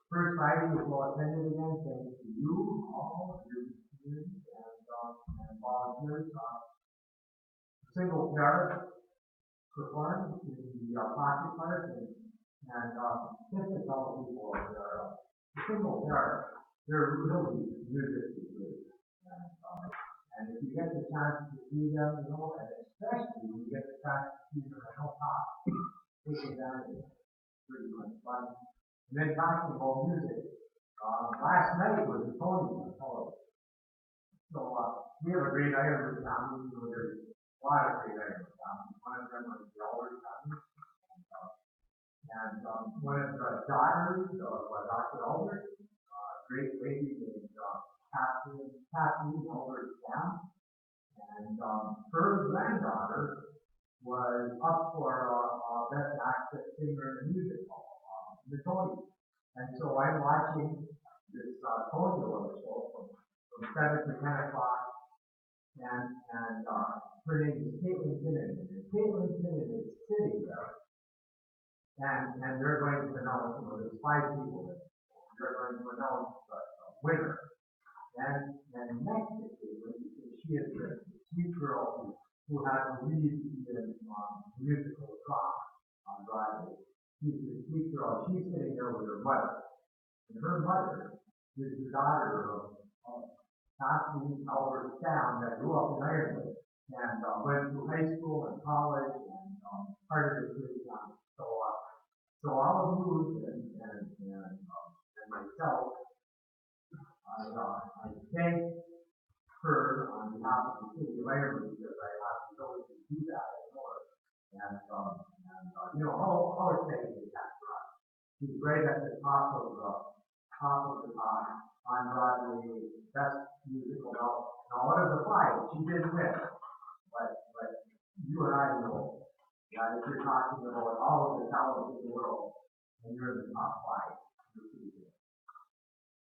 First Friday was well attended again, thanks to you all, your students and volunteers. Single parent performed in the pocket park and just to tell people that single parent, they're really musically good. And if you get the chance to see them, you know, and especially when you get the chance to see them at hilltop, take advantage of it. Pretty much fun. And then talking about music, last night was the Tony Show. So we have a great Ironwood family, so there's a lot of great Ironwood families. One of them was the Elder family. And one of the daughters of Dr. Elder, great lady named Kathleen Elder Sam. And her granddaughter was up for Best Actress Singer in a Musical, the Tony. And so I'm watching this Tony Award show from 7 to 10 o'clock, and her name is Caitlin Kinnan. And Caitlin Kinnan is sitting there, and they're going to announce, there's 5 people there, they're going to announce the winner. And next to Caitlin, she is the sweet girl who has a lead in musical drama on Broadway. She's the sweet girl. She's sitting there with her mother. And her mother is the daughter of Kathleen Elder Sam that grew up in Ironwood and went to high school and college and part of the city young. So all of you and myself, I thank her on behalf of the city of Ironwood because I have the ability to do that anymore. And you know, how exciting is that for us? She's right at the top of the on Broadway, best musical novel. Now, one of the 5, she didn't win, but you and I know that if you're talking about all of the talent in the world, and you're in the top 5, you're pretty good.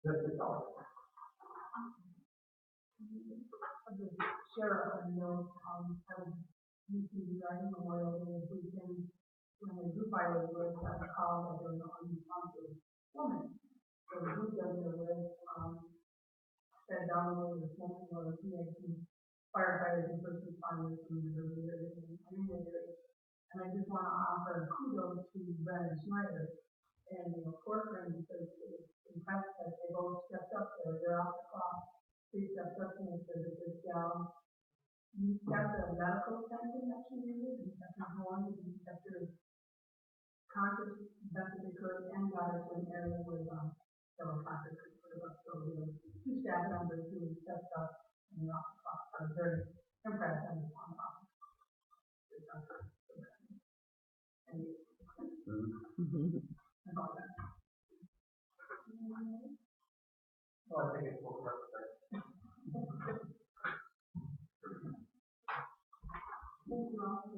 Just to tell you. Sheriff, I know, I was used to be driving Memorial Day this weekend when the group I was with had a call that there was an unresponsive woman. So the group that we were with, said down the road this woman was, he had some firefighters and first responders from the area and area. And I just want to offer kudos to Brandon Schneider and, Corcoran because it's impressed that they both stepped up there. They're off the clock. They stepped up and said that this gal, you kept the medical attention that she needed, you kept her going, you kept her conscious best that they could, and got her to an area where several doctors could put her up. So, 2 staff members who stepped up and they're off the clock. I was very impressed and on top. About that. Well, I think it's more correct. Thank you all for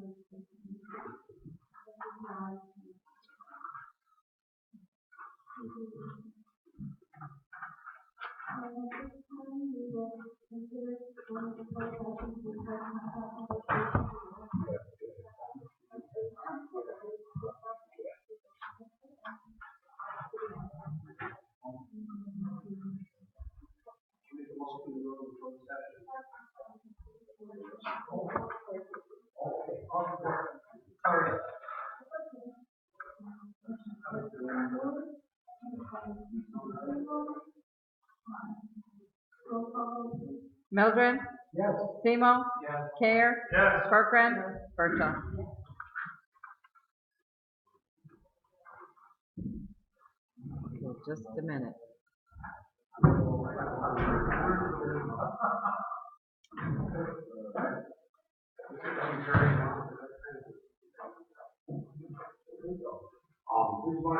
Mildred? Yes. Simo? Yes. Care? Yes. Corcoran? Bertrand? Okay, just a minute.